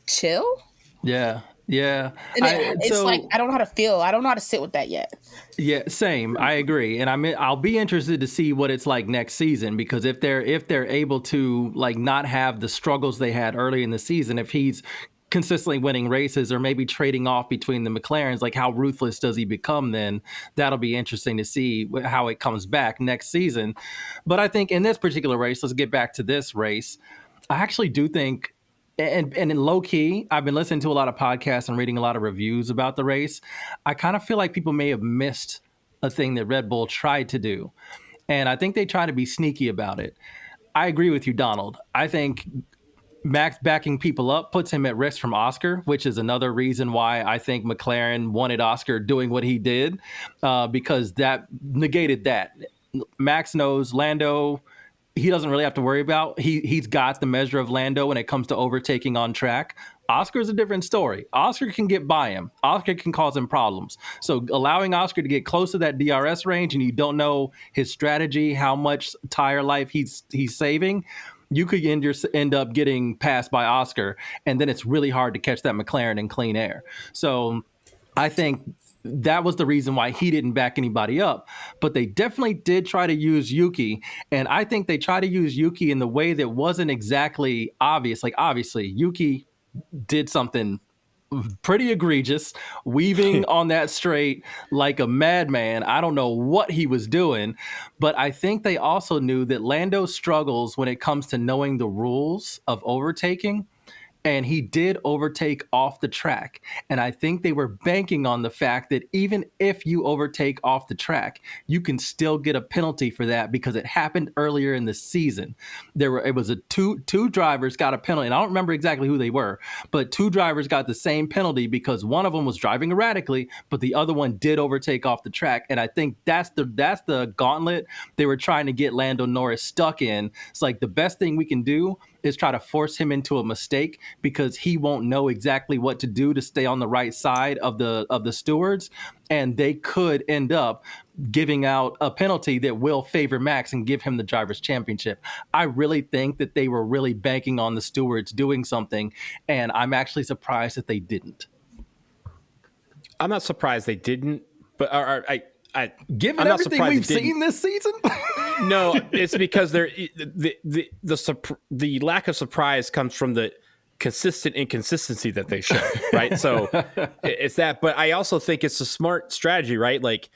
chill. Yeah. Yeah. And it's like I don't know how to feel. I don't know how to sit with that yet. Yeah, same. I agree, and I'll be interested to see what it's like next season, because if they're able to like not have the struggles they had early in the season, if he's consistently winning races or maybe trading off between the McLarens, like how ruthless does he become then? That'll be interesting to see how it comes back next season. But I think in this particular race, let's get back to this race. I actually do think. And in low key, I've been listening to a lot of podcasts and reading a lot of reviews about the race. I kind of feel like people may have missed a thing that Red Bull tried to do. And I think they try to be sneaky about it. I agree with you, Donald. I think Max backing people up puts him at risk from Oscar, which is another reason why I think McLaren wanted Oscar doing what he did, because that negated that. Max knows Lando. He doesn't really have to worry about. He's got the measure of Lando when it comes to overtaking on track. Oscar's a different story. Oscar can get by him. Oscar can cause him problems. So allowing Oscar to get close to that DRS range, and you don't know his strategy, how much tire life he's saving, you could end up getting passed by Oscar, and then it's really hard to catch that McLaren in clean air. So I think that was the reason why he didn't back anybody up. But they definitely did try to use Yuki. And I think they tried to use Yuki in the way that wasn't exactly obvious. Like, obviously, Yuki did something pretty egregious, weaving on that straight like a madman. I don't know what he was doing. But I think they also knew that Lando struggles when it comes to knowing the rules of overtaking. And he did overtake off the track. And I think they were banking on the fact that even if you overtake off the track, you can still get a penalty for that, because it happened earlier in the season. It was two drivers got a penalty, and I don't remember exactly who they were, but two drivers got the same penalty because one of them was driving erratically, but the other one did overtake off the track. And I think that's the gauntlet they were trying to get Lando Norris stuck in. It's like, the best thing we can do is try to force him into a mistake, because he won't know exactly what to do to stay on the right side of the stewards, and they could end up giving out a penalty that will favor Max and give him the driver's championship. I really think that they were really banking on the stewards doing something, and I'm actually surprised that they didn't. I'm not surprised they didn't, but given everything we've seen this season. No, it's because the lack of surprise comes from the consistent inconsistency that they show, right? So it's that, but I also think it's a smart strategy, right? Like,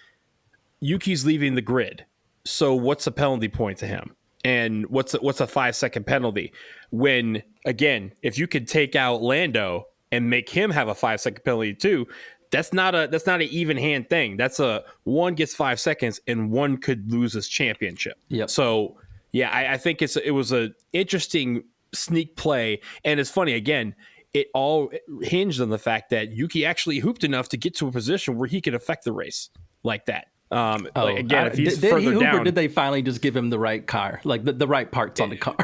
Yuki's leaving the grid, so what's a penalty point to him, and what's a 5-second penalty? When, again, if you could take out Lando and make him have a 5-second penalty too, that's not an even hand thing. That's one gets 5 seconds and one could lose his championship. Yep. So yeah, I think it was a interesting sneak play, and it's funny, again, it all hinged on the fact that Yuki actually hooped enough to get to a position where he could affect the race like that. If he's did further he hoop, down, or did they finally just give him the right car, like the right parts on the car?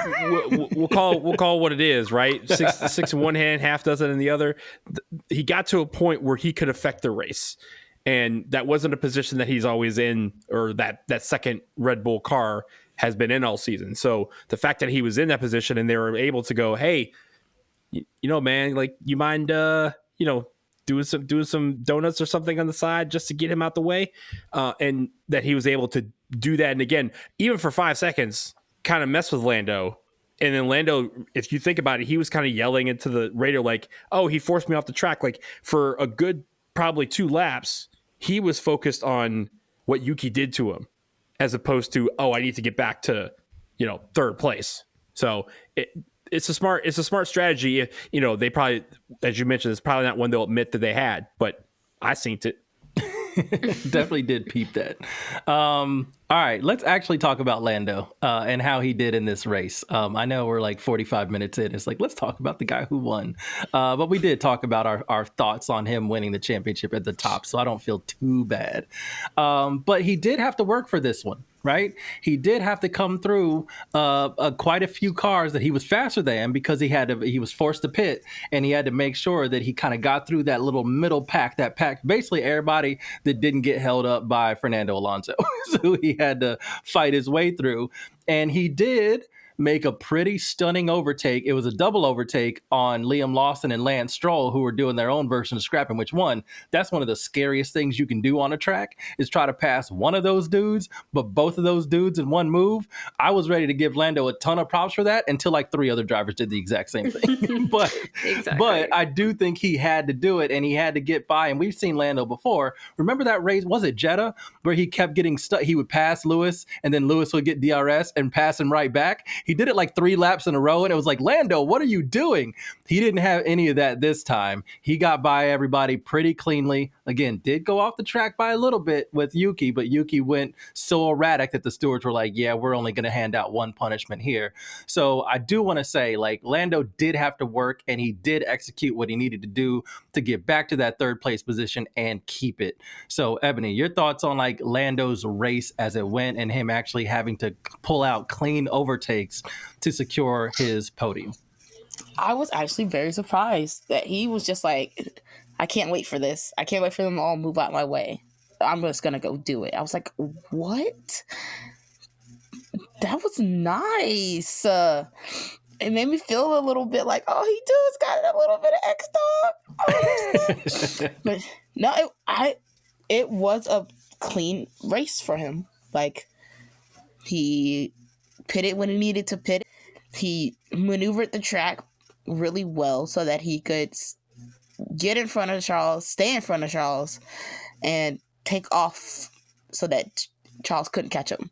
we'll call what it is, right? Six in one hand, half dozen in the other. He got to a point where he could affect the race, and that wasn't a position that he's always in, or that second Red Bull car has been in all season. So the fact that he was in that position and they were able to go, hey, man, like, you mind, doing some donuts or something on the side just to get him out the way, and that he was able to do that. And again, even for 5 seconds, kind of mess with Lando. And then Lando, if you think about it, he was kind of yelling into the radio like, oh, he forced me off the track. Like, for a good probably 2 laps, he was focused on what Yuki did to him, as opposed to, oh, I need to get back to, third place. So it's a smart strategy. They probably, as you mentioned, it's probably not one they'll admit that they had, but I seen it. Definitely did peep that. All right, let's actually talk about Lando and how he did in this race. I know we're like 45 minutes in. It's like, let's talk about the guy who won. But we did talk about our thoughts on him winning the championship at the top, so I don't feel too bad. But he did have to work for this one. right? He did have to come through quite a few cars that he was faster than because he was forced to pit, and he had to make sure that he kind of got through that little middle pack, that packed basically everybody that didn't get held up by Fernando Alonso. So he had to fight his way through, and he did make a pretty stunning overtake. It was a double overtake on Liam Lawson and Lance Stroll, who were doing their own version of scrapping, which that's one of the scariest things you can do on a track is try to pass one of those dudes, but both of those dudes in one move. I was ready to give Lando a ton of props for that until like 3 other drivers did the exact same thing. But I do think he had to do it, and he had to get by. And we've seen Lando before. Remember that race, was it Jeddah, where he kept getting stuck? He would pass Lewis, and then Lewis would get DRS and pass him right back. He did it like 3 laps in a row, and it was like, Lando, what are you doing? He didn't have any of that this time. He got by everybody pretty cleanly. Again, did go off the track by a little bit with Yuki, but Yuki went so erratic that the stewards were like, yeah, we're only going to hand out one punishment here. So I do want to say, like, Lando did have to work, and he did execute what he needed to do to get back to that 3rd place position and keep it. So, Ebony, your thoughts on like Lando's race as it went and him actually having to pull out clean overtakes to secure his podium? I was actually very surprised that he was just like, I can't wait for this. I can't wait for them to all move out my way. I'm just going to go do it. I was like, what? That was nice. It made me feel a little bit like, oh, he just got a little bit of X-Talk. But no, it was a clean race for him. Like, he pitted when he needed to pit. He maneuvered the track really well so that he could get in front of Charles, stay in front of Charles, and take off so that Charles couldn't catch him.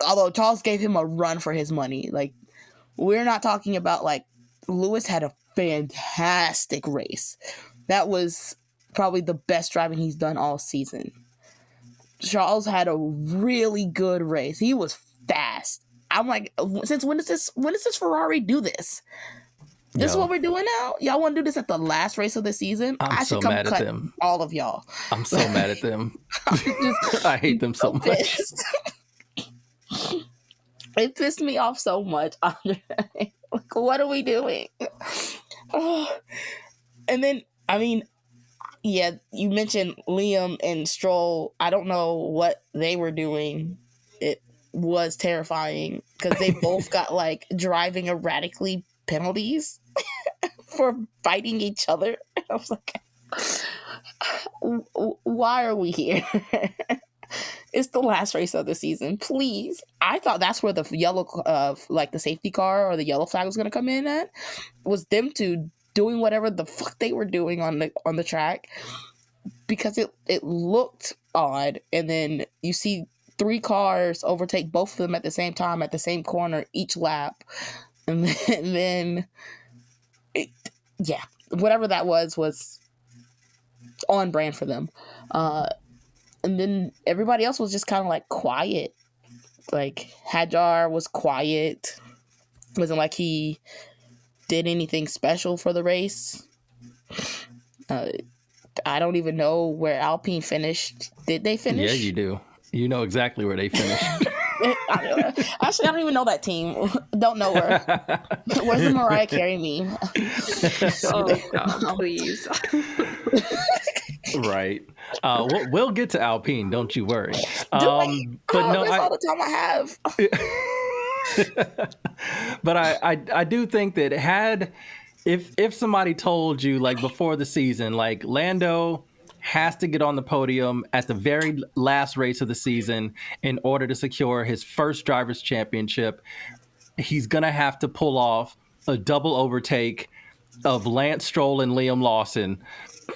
Although Charles gave him a run for his money. Like, we're not talking about, like, Lewis had a fantastic race. That was probably the best driving he's done all season. Charles had a really good race. He was fast. I'm like, since when does this Ferrari do this? This is what we're doing now? Y'all want to do this at the last race of the season? I should come mad at them. All of y'all. I'm so mad at them. I hate them so much. It pissed me off so much, André. Like, what are we doing? And then, I mean, yeah, you mentioned Liam and Stroll. I don't know what they were doing. It was terrifying because they both got like driving erratically penalties for fighting each other. I was like, why are we here? It's the last race of the season, please. I thought that's where the yellow, like the safety car or the yellow flag was going to come in at, was them two doing whatever the fuck they were doing on the track, because it looked odd. And then you see 3 cars overtake both of them at the same time at the same corner each lap, and then whatever that was on brand for them. And then everybody else was just kind of like quiet. Like Hadjar was quiet. It wasn't like he did anything special for the race. I don't even know where Alpine finished. Did they finish? Yeah, you do. You know exactly where they finished. Actually, I don't even know that team. Don't know her. Where's the Mariah Carey meme? Oh, God, please. Right. We'll get to Alpine. Don't you worry. But no, that's all the time I have. But I do think that if somebody told you like before the season, like Lando has to get on the podium at the very last race of the season in order to secure his first driver's championship, he's going to have to pull off a double overtake of Lance Stroll and Liam Lawson.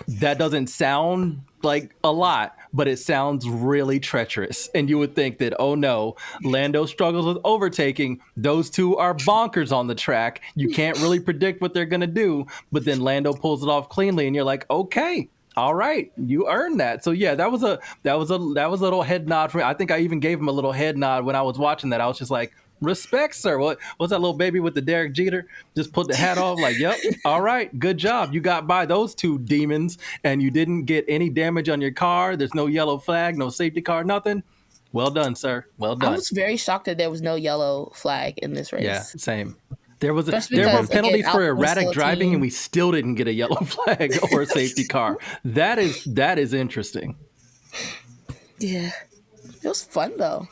That doesn't sound like a lot, but it sounds really treacherous. And you would think that, oh no, Lando struggles with overtaking. Those two are bonkers on the track. You can't really predict what they're going to do. But then Lando pulls it off cleanly, and you're like, okay, all right, you earned that. So yeah, that was a little head nod for me. I think I even gave him a little head nod when I was watching that. I was just like, respect, sir. What's that little baby with the Derek Jeter? Just put the hat off like, yep, all right, good job. You got by those two demons and you didn't get any damage on your car. There's no yellow flag, no safety car, nothing. Well done, sir. Well I done. was very shocked that there was no yellow flag in this race. Yeah, same. There were Especially penalties because, again, for Albon's erratic still a driving, team. and we still didn't get a yellow flag or a safety car. That is interesting. Yeah. It was fun, though.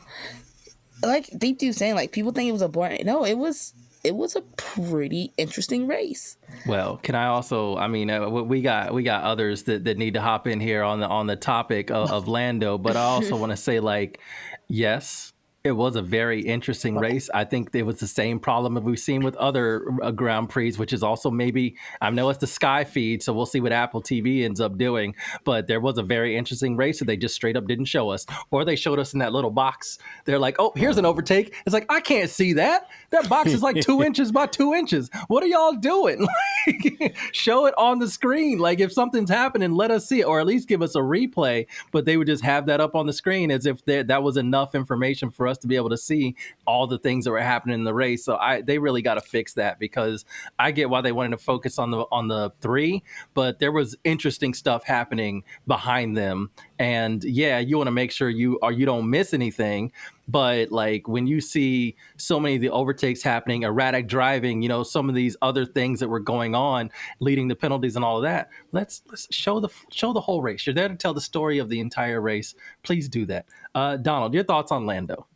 Like Deepti was saying, like, people think it was a boring. No, it was a pretty interesting race. Well, can I also? I mean, we got others that need to hop in here on the topic of Lando, but I also want to say, like, yes, it was a very interesting race. I think it was the same problem that we've seen with other Grand Prix, which is also maybe, I know it's the Sky feed, so we'll see what Apple TV ends up doing. But there was a very interesting race that they just straight up didn't show us. Or they showed us in that little box. They're like, oh, here's an overtake. It's like, I can't see that. That box is like 2 inches by 2 inches. What are y'all doing? Like, show it on the screen. Like, if something's happening, let us see it, or at least give us a replay. But they would just have that up on the screen as if that was enough information for us to be able to see all the things that were happening in the race. So they really got to fix that, because I get why they wanted to focus on the 3, but there was interesting stuff happening behind them. And yeah, you want to make sure you don't miss anything. But like, when you see so many of the overtakes happening, erratic driving, some of these other things that were going on, leading to penalties and all of that, let's show the whole race. You're there to tell the story of the entire race. Please do that. Donald, your thoughts on Lando?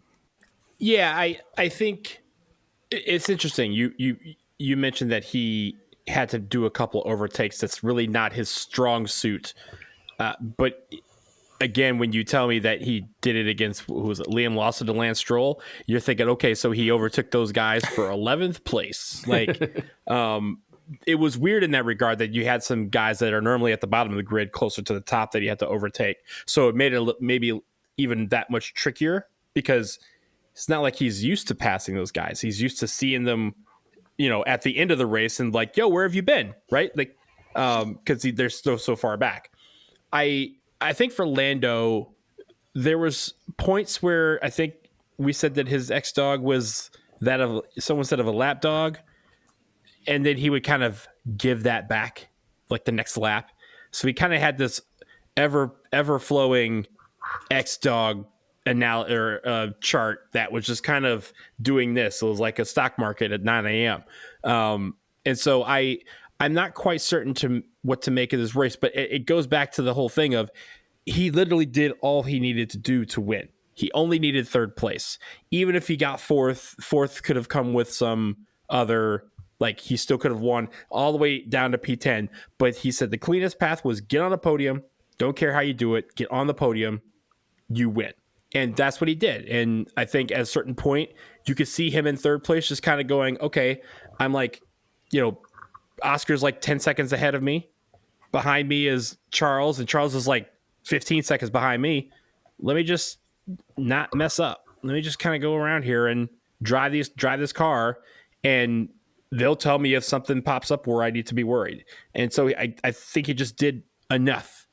Yeah, I think it's interesting. You mentioned that he had to do a couple overtakes. That's really not his strong suit. But again, when you tell me that he did it against, who was it, Liam Lawson to Lance Stroll, you're thinking, okay, so he overtook those guys for 11th place. Like, it was weird in that regard that you had some guys that are normally at the bottom of the grid closer to the top that he had to overtake. So it made it maybe even that much trickier, because it's not like he's used to passing those guys. He's used to seeing them, at the end of the race and like, yo, where have you been? Right? Like, because they're so far back. I think for Lando, there was points where I think we said that his ex-dog was that of someone said of a lap dog, and then he would kind of give that back like the next lap. So he kind of had this ever flowing ex-dog chart that was just kind of doing this. It was like a stock market at 9 a.m. And so I'm not quite certain what to make of this race, but it goes back to the whole thing of he literally did all he needed to do to win. He only needed 3rd place. Even if he got 4th could have come with some other, like, he still could have won all the way down to P10. But he said the cleanest path was get on a podium. Don't care how you do it. Get on the podium. You win. And that's what he did. And I think at a certain point, you could see him in 3rd place just kind of going, okay, I'm like, Oscar's like 10 seconds ahead of me. Behind me is Charles, and Charles is like 15 seconds behind me. Let me just not mess up. Let me just kind of go around here and drive this car, and they'll tell me if something pops up where I need to be worried. And so I think he just did enough.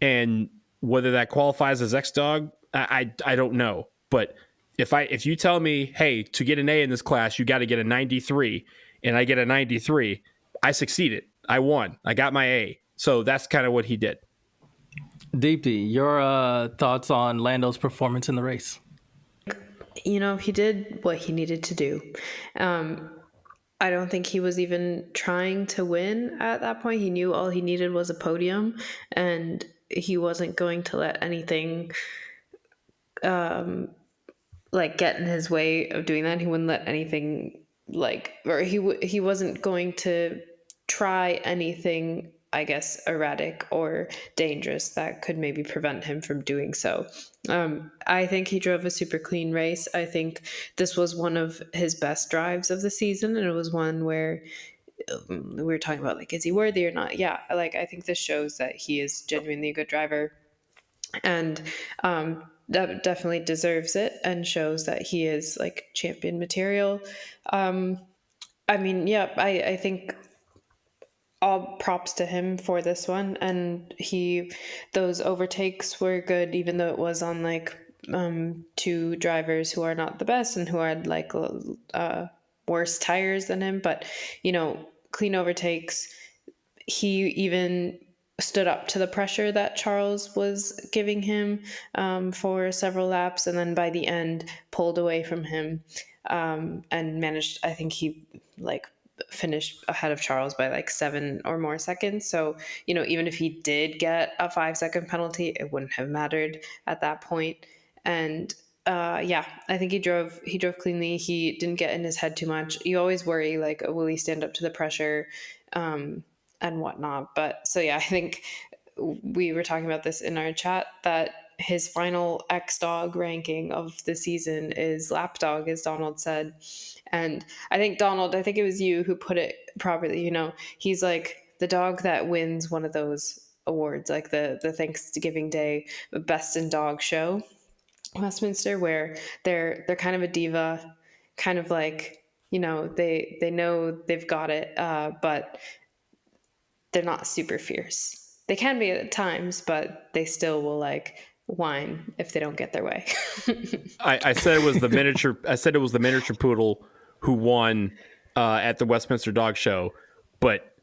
And whether that qualifies as ex-dog, I don't know. But if you tell me, hey, to get an A in this class, you got to get a 93, and I get a 93, I succeeded. I won. I got my A. So that's kind of what he did. Deepti, your thoughts on Lando's performance in the race? He did what he needed to do. I don't think he was even trying to win at that point. He knew all he needed was a podium, and he wasn't going to let anything get in his way of doing that. He wouldn't let anything he wasn't going to try anything, I guess, erratic or dangerous that could maybe prevent him from doing so. I think he drove a super clean race. I think this was one of his best drives of the season, and it was one where we were talking about, like, is he worthy or not? Yeah, I think this shows that he is genuinely a good driver, and that definitely deserves it, and shows that he is like champion material. I think all props to him for this one, and those overtakes were good, even though it was on two drivers who are not the best and who had worse tires than him, but clean overtakes. He even stood up to the pressure that Charles was giving him for several laps, and then by the end pulled away from him and managed, I think he finished ahead of Charles by 7 or more seconds. So, even if he did get a 5-second penalty, it wouldn't have mattered at that point. And I think he drove cleanly. He didn't get in his head too much. You always worry, will he stand up to the pressure and whatnot. But so, I think we were talking about this in our chat, that his final X-Dog ranking of the season is lapdog, as Donald said. And I think, Donald, it was you who put it properly. He's like the dog that wins one of those awards, like the Thanksgiving Day Best in Dog show, Westminster, where they're kind of a diva, kind of they know they've got it, but they're not super fierce. They can be at times, but they still will whine if they don't get their way. I said it was the miniature. I said it was the miniature poodle who won at the Westminster Dog Show, but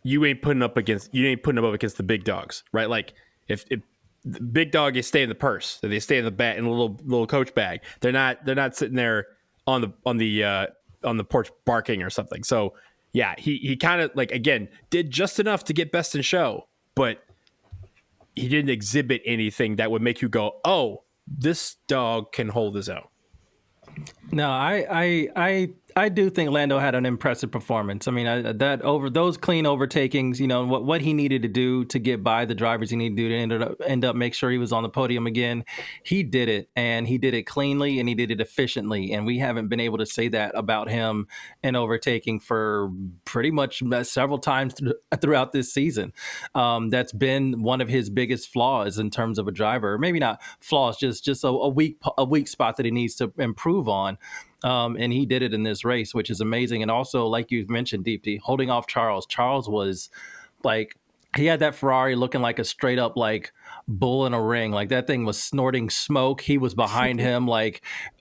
you ain't putting up against the big dogs, right? If the big dog is stay in the purse, they stay in the bat in a little coach bag. They're not sitting there on the porch barking or something. So yeah, he kind of again did just enough to get best in show, but he didn't exhibit anything that would make you go, oh, this dog can hold his own. No, I do think Lando had an impressive performance. I mean, that over those clean overtakings, what he needed to do to get by the drivers he needed to do to end up make sure he was on the podium again. He did it, and he did it cleanly, and he did it efficiently. And we haven't been able to say that about him in overtaking for pretty much several times throughout this season. That's been one of his biggest flaws in terms of a driver. Maybe not flaws, just a weak spot that he needs to improve on. And he did it in this race, which is amazing. And also, like you mentioned, Deepti, holding off Charles. Charles was he had that Ferrari looking like a straight up bull in a ring. That thing was snorting smoke. He was behind him,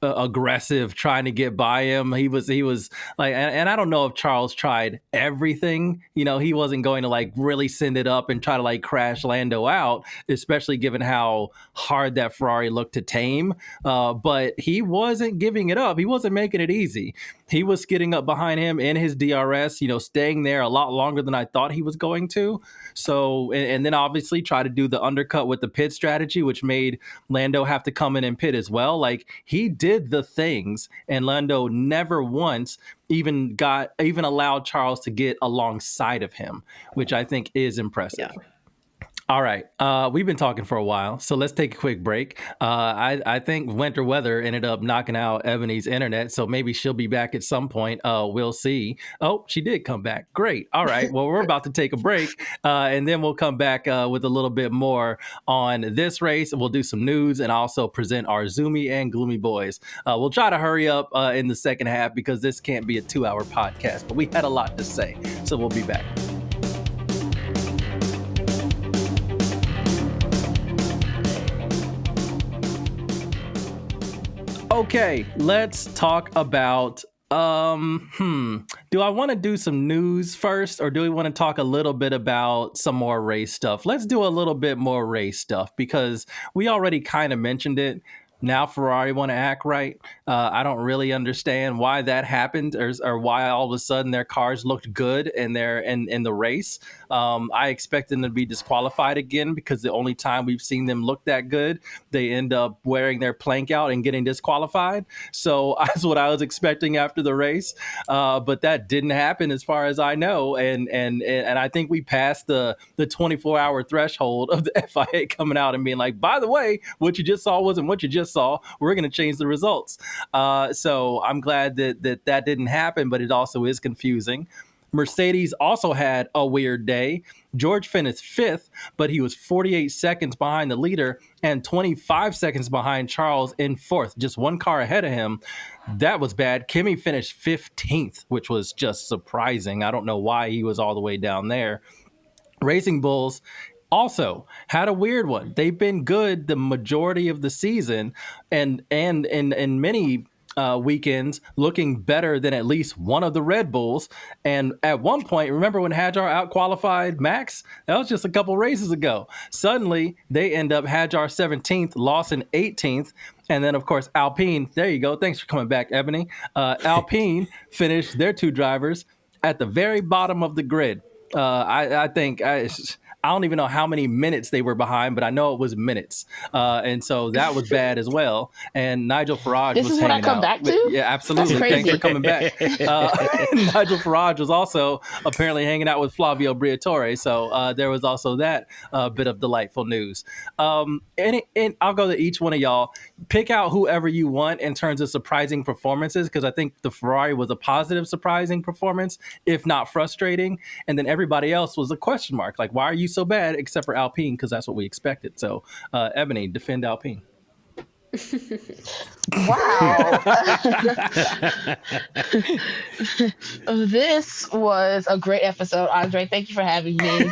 aggressive, trying to get by him. He was and I don't know if Charles tried everything. He wasn't going to really send it up and try to crash Lando out, especially given how hard that Ferrari looked to tame. But he wasn't giving it up. He wasn't making it easy. He was getting up behind him in his DRS, staying there a lot longer than I thought he was going to. So, and then obviously try to do the undercut with the pit strategy, which made Lando have to come in and pit as well. He did the things, and Lando never once even allowed Charles to get alongside of him, which I think is impressive. Yeah. All right. We've been talking for a while, so let's take a quick break. I think winter weather ended up knocking out Ebony's internet, so maybe she'll be back at some point. We'll see. Oh, she did come back. Great. All right. Well, we're about to take a break, and then we'll come back with a little bit more on this race. We'll do some news and also present our Zoomy and Gloomy boys. We'll try to hurry up in the second half because this can't be a 2-hour podcast, but we had a lot to say, so we'll be back. Okay, let's talk about, do I want to do some news first, or do we want to talk a little bit about some more race stuff? Let's do a little bit more race stuff because we already kind of mentioned it. Now Ferrari want to act right. I don't really understand why that happened or why all of a sudden their cars looked good in the race. I expect them to be disqualified again because the only time we've seen them look that good, they end up wearing their plank out and getting disqualified. So that's what I was expecting after the race. But that didn't happen as far as I know. And I think we passed the 24-hour threshold of the FIA coming out and being like, by the way, what you just saw wasn't what you just saw. We're going to change the results. So I'm glad that didn't happen, but it also is confusing. Mercedes also had a weird day. George finished 5th, but he was 48 seconds behind the leader and 25 seconds behind Charles in 4th, just one car ahead of him. That was bad. Kimi finished 15th, which was just surprising. I don't know why he was all the way down there. Racing Bulls also had a weird one. They've been good the majority of the season, and in many weekends, looking better than at least one of the Red Bulls. And at one point, remember when Hadjar out-qualified Max? That was just a couple races ago. Suddenly, they end up Hadjar 17th, Lawson 18th. And then, of course, Alpine, there you go. Thanks for coming back, Ebony. Alpine finished their 2 drivers at the very bottom of the grid. I think I don't even know how many minutes they were behind, but I know it was minutes. And so that was bad as well. And Nigel Farage This was is what I hanging come out. back to? Yeah, absolutely. That's Thanks crazy. for coming back. Nigel Farage was also apparently hanging out with Flavio Briatore. So there was also that bit of delightful news. And I'll go to each one of y'all. Pick out whoever you want in terms of surprising performances, because I think the Ferrari was a positive surprising performance, if not frustrating. And then everybody else was a question mark. Like, why are you so bad, except for Alpine, because that's what we expected. So, Ebony, defend Alpine. Wow. This was a great episode, Andre. Thank you for having me.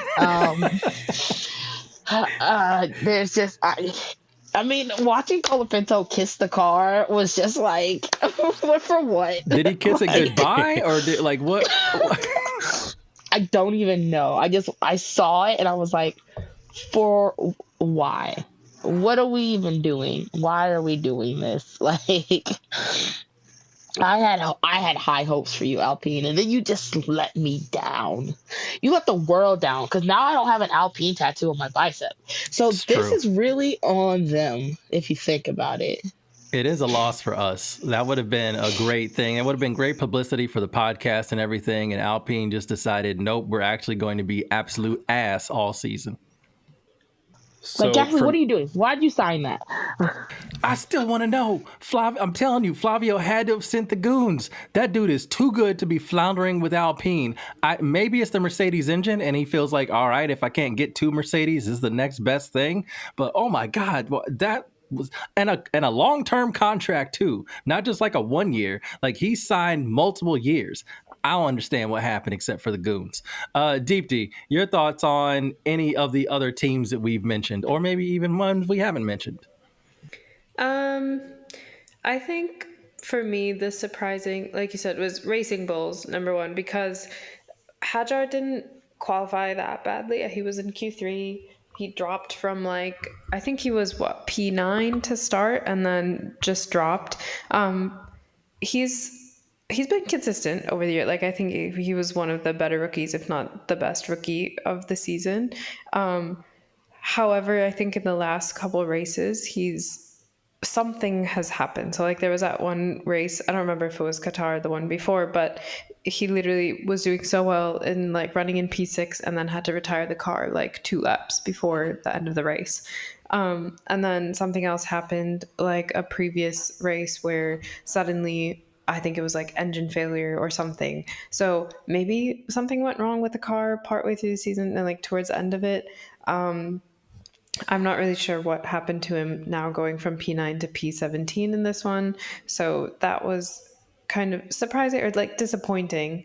There's just, I mean, watching Colapinto kiss the car was just like, what for what? Did he kiss it goodbye, or did what? I don't even know. I saw it and I was like, for why? What are we even doing? Why are we doing this? Like, I had high hopes for you, Alpine, and then you just let me down. You let the world down, because now I don't have an Alpine tattoo on my bicep. So It's this true. is really on them, if you think about it. It is a loss for us. That would have been a great thing. It would have been great publicity for the podcast and everything. And Alpine just decided, nope, we're actually going to be absolute ass all season. Like, Gaffney, what are you doing? Why'd you sign that? I still want to know. I'm telling you, Flavio had to have sent the goons. That dude is too good to be floundering with Alpine. Maybe it's the Mercedes engine, and he feels like, all right, if I can't get 2 Mercedes, this is the next best thing. But oh my God, that was and a long-term contract too, not just like a 1 year. Like, he signed multiple years. I don't understand what happened except for the goons. Deepti, your thoughts on any of the other teams that we've mentioned, or maybe even ones we haven't mentioned? I think for me, the surprising, like you said, was Racing Bulls, number one, because Hadjar didn't qualify that badly. He was in Q3. He dropped from I think he was P9 to start, and then just dropped. He's been consistent over the year. Like, I think he was one of the better rookies, if not the best rookie of the season. However, I think in the last couple of races, something has happened. So there was that one race, I don't remember if it was Qatar or the one before, but he literally was doing so well in running in P6 and then had to retire the car 2 laps before the end of the race. And then something else happened, a previous race where suddenly, I think it was engine failure or something. So maybe something went wrong with the car partway through the season and towards the end of it. I'm not really sure what happened to him now going from P9 to P17 in this one. So that was kind of surprising or disappointing.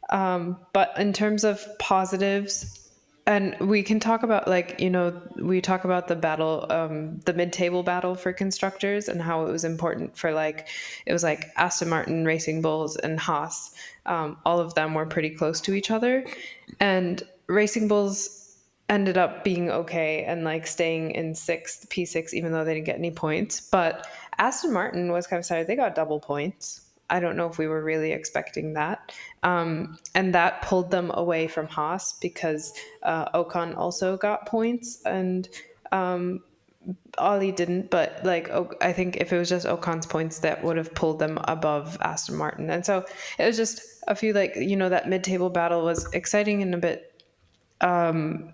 But in terms of positives, and we can talk about we talk about the battle, the mid-table battle for constructors and how it was important for it was Aston Martin, Racing Bulls, and Haas. All of them were pretty close to each other, and Racing Bulls ended up being okay and staying in P6, even though they didn't get any points. But Aston Martin was kind of sorry. They got double points. I don't know if we were really expecting that. And that pulled them away from Haas because Ocon also got points and Ollie didn't. But I think if it was just Ocon's points, that would have pulled them above Aston Martin. And so it was just a few that mid-table battle was exciting and a bit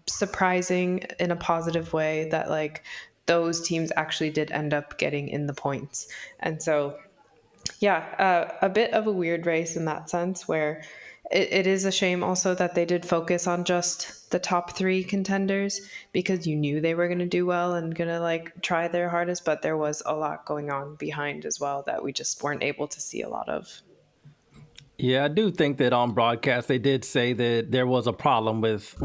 surprising in a positive way that those teams actually did end up getting in the points. And so a bit of a weird race in that sense, where it is a shame also that they did focus on just the top 3 contenders, because you knew they were going to do well and going to try their hardest, but there was a lot going on behind as well that we just weren't able to see a lot of. Yeah, I do think that on broadcast they did say that there was a problem with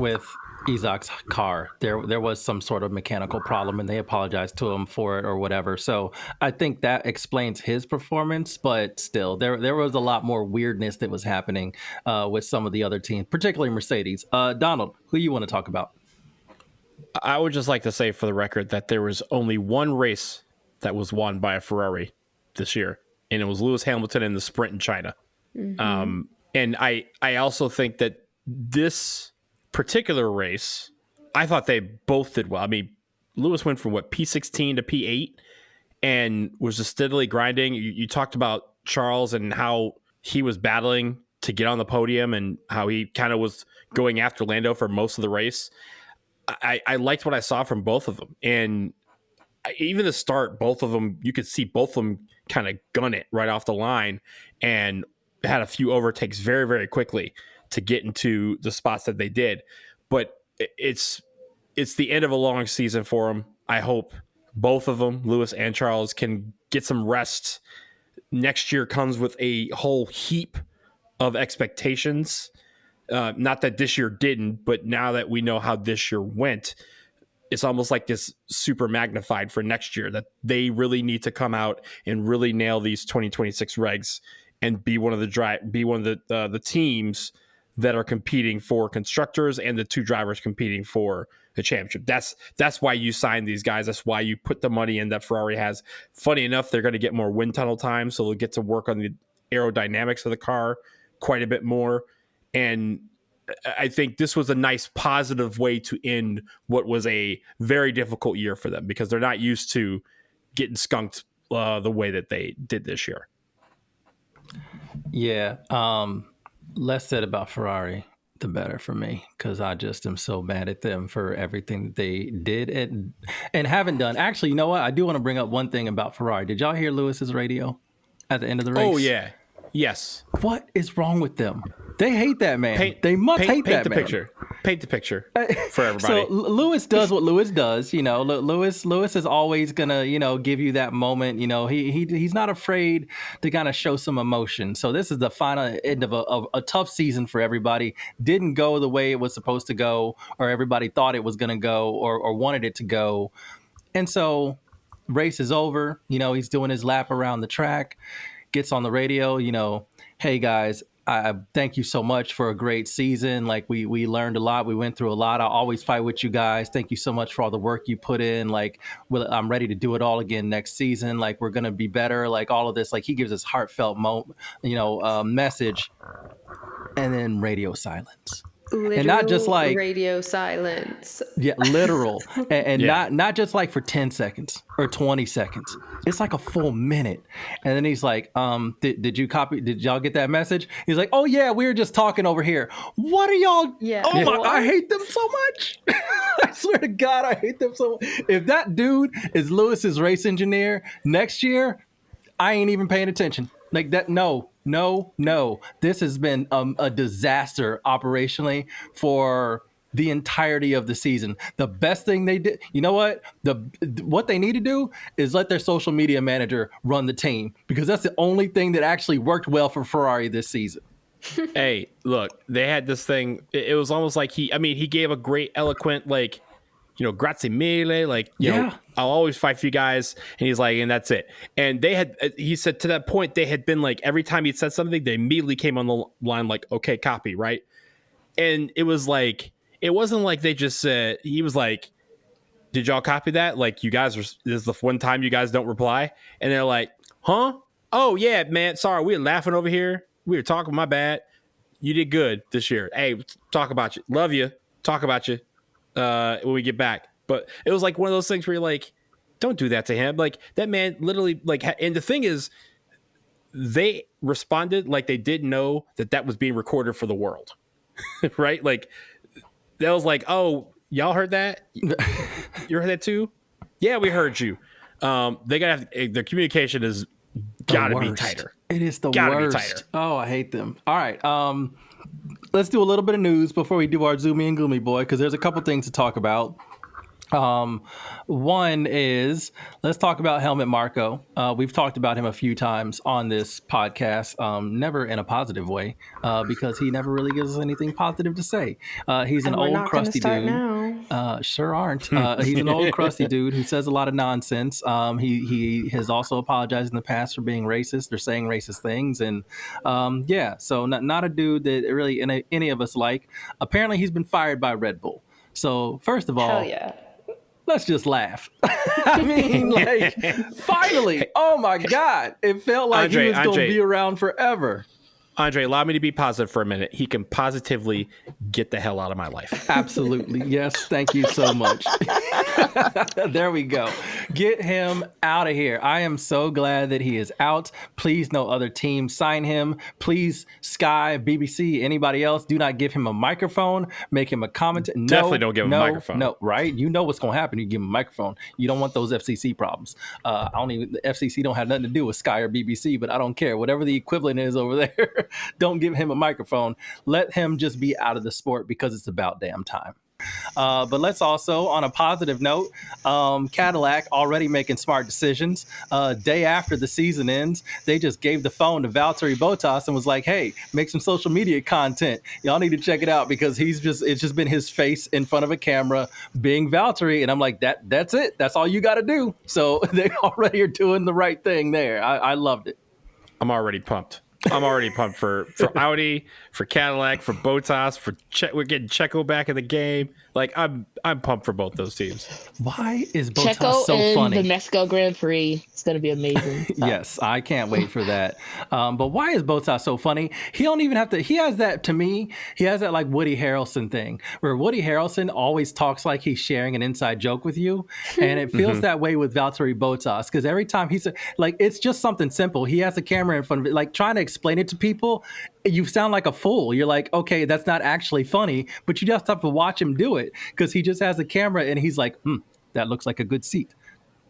Isaac's car. There was some sort of mechanical problem, and they apologized to him for it or whatever. So I think that explains his performance, but still, there was a lot more weirdness that was happening with some of the other teams, particularly Mercedes. Donald, who you want to talk about? I would just like to say for the record that there was only one race that was won by a Ferrari this year, and it was Lewis Hamilton in the sprint in China. And I also think that this particular race, I thought they both did well. I mean, Lewis went from P16 to P8 and was just steadily grinding. You talked about Charles and how he was battling to get on the podium and how he kind of was going after Lando for most of the race. I liked what I saw from both of them. And even the start, both of them, you could see both of them kind of gun it right off the line and had a few overtakes very, very quickly to get into the spots that they did. But it's the end of a long season for them. I hope both of them, Lewis and Charles, can get some rest. Next year comes with a whole heap of expectations. Not that this year didn't, but now that we know how this year went, it's almost like this super magnified for next year, that they really need to come out and really nail these 2026 regs and be one of the teams that are competing for constructors and the two drivers competing for the championship. That's why you sign these guys. That's why you put the money in that Ferrari has. Funny enough, they're going to get more wind tunnel time, so they'll get to work on the aerodynamics of the car quite a bit more. And I think this was a nice positive way to end what was a very difficult year for them, because they're not used to getting skunked the way that they did this year. Yeah. Less said about Ferrari, the better for me, because I just am so mad at them for everything that they did and haven't done. Actually, you know what? I do want to bring up one thing about Ferrari. Did y'all hear Lewis's radio at the end of the race? Oh, yeah. Yes. What is wrong with them? They hate that man. They must hate that man. Paint the picture for everybody. So Lewis does what Lewis does. You know, Lewis is always gonna, give you that moment. You know, he's not afraid to kind of show some emotion. So this is the final end of a tough season for everybody. Didn't go the way it was supposed to go, or everybody thought it was gonna go, or wanted it to go. And so race is over. You know, he's doing his lap around the track. Gets on the radio. Hey guys, I thank you so much for a great season. Like we learned a lot. We went through a lot. I'll always fight with you guys. Thank you so much for all the work you put in. Like, I'm ready to do it all again next season. Like, we're going to be better. Like, all of this, like, he gives us heartfelt message, and then radio silence. Literal and not just like radio silence. Yeah, literal. and not just like for 10 seconds or 20 seconds. It's like a full minute. And then he's like, did y'all get that message? He's like, oh yeah, we were just talking over here. What are y'all? Yeah. Oh my, I hate them so much. I swear to God, I hate them so much. If that dude is Lewis's race engineer next year, I ain't even paying attention. Like that, no. This has been a disaster operationally for the entirety of the season. The best thing they did, you know what? What they need to do is let their social media manager run the team, because that's the only thing that actually worked well for Ferrari this season. Hey, look, they had this thing. It was almost like he gave a great eloquent, like, grazie mille, like, you know, I'll always fight for you guys. And he's like, and that's it. And he said to that point, they had been like, every time he said something, they immediately came on the line like, okay, copy, right? And it was like, it wasn't like they just said, he was like, did y'all copy that? Like, you guys, this is the one time you guys don't reply. And they're like, huh? Oh yeah, man. Sorry. We were laughing over here. We were talking, my bad. You did good this year. Hey, talk about you. Love you. Talk about you. When we get back. But it was like one of those things where you're like, don't do that to him. Like, that man literally, like, and the thing is, they responded like they didn't know that was being recorded for the world. Right? Like, that was like, oh, y'all heard that? You heard that too? Yeah, we heard you. They gotta have, their communication is gotta be tighter. It is the worst. Oh, I hate them. All right. Let's do a little bit of news before we do our Zoomy and Gloomy boy, because there's a couple things to talk about. One is, let's talk about Helmut Marko. We've talked about him a few times on this podcast, never in a positive way, because he never really gives us anything positive to say. He's an And we're old not gonna crusty start dude. now. Sure aren't. He's an old crusty dude who says a lot of nonsense. He has also apologized in the past for being racist or saying racist things. And so not a dude that really any of us like. Apparently, he's been fired by Red Bull. So first of all, Hell yeah. let's just laugh. I mean, like, finally, oh my God. It felt like he was going to be around forever. Andre, allow me to be positive for a minute. He can positively get the hell out of my life. Absolutely. Yes. Thank you so much. There we go. Get him out of here. I am so glad that he is out. Please, no other team sign him. Please, Sky, BBC, anybody else, do not give him a microphone. Make him a commentator. No, definitely don't give him a microphone. No, right? You know what's going to happen. You give him a microphone. You don't want those FCC problems. The FCC don't have nothing to do with Sky or BBC, but I don't care. Whatever the equivalent is over there. Don't give him a microphone. Let him just be out of the sport because it's about damn time. But let's also, on a positive note, Cadillac already making smart decisions. Day after the season ends, they just gave the phone to Valtteri Bottas and was like, hey, make some social media content. Y'all need to check it out because it's just been his face in front of a camera being Valtteri. And I'm like, that's it. That's all you got to do. So they already are doing the right thing there. I loved it. I'm already pumped. I'm already pumped for Audi, for Cadillac, for Bottas, we're getting Checo back in the game. Like I'm pumped for both those teams. Why is Bottas Checo so in funny? The Mexico Grand Prix. It's gonna be amazing. Yes, I can't wait for that. But why is Bottas so funny? He don't even have to. He has that, to me. He has that like Woody Harrelson thing, where Woody Harrelson always talks like he's sharing an inside joke with you, and it feels that way with Valtteri Bottas because every time he's like, it's just something simple. He has a camera in front of it, like trying to explain it to people. You sound like a fool. You're like, okay, that's not actually funny, but you just have to watch him do it because he just has a camera and he's like, that looks like a good seat.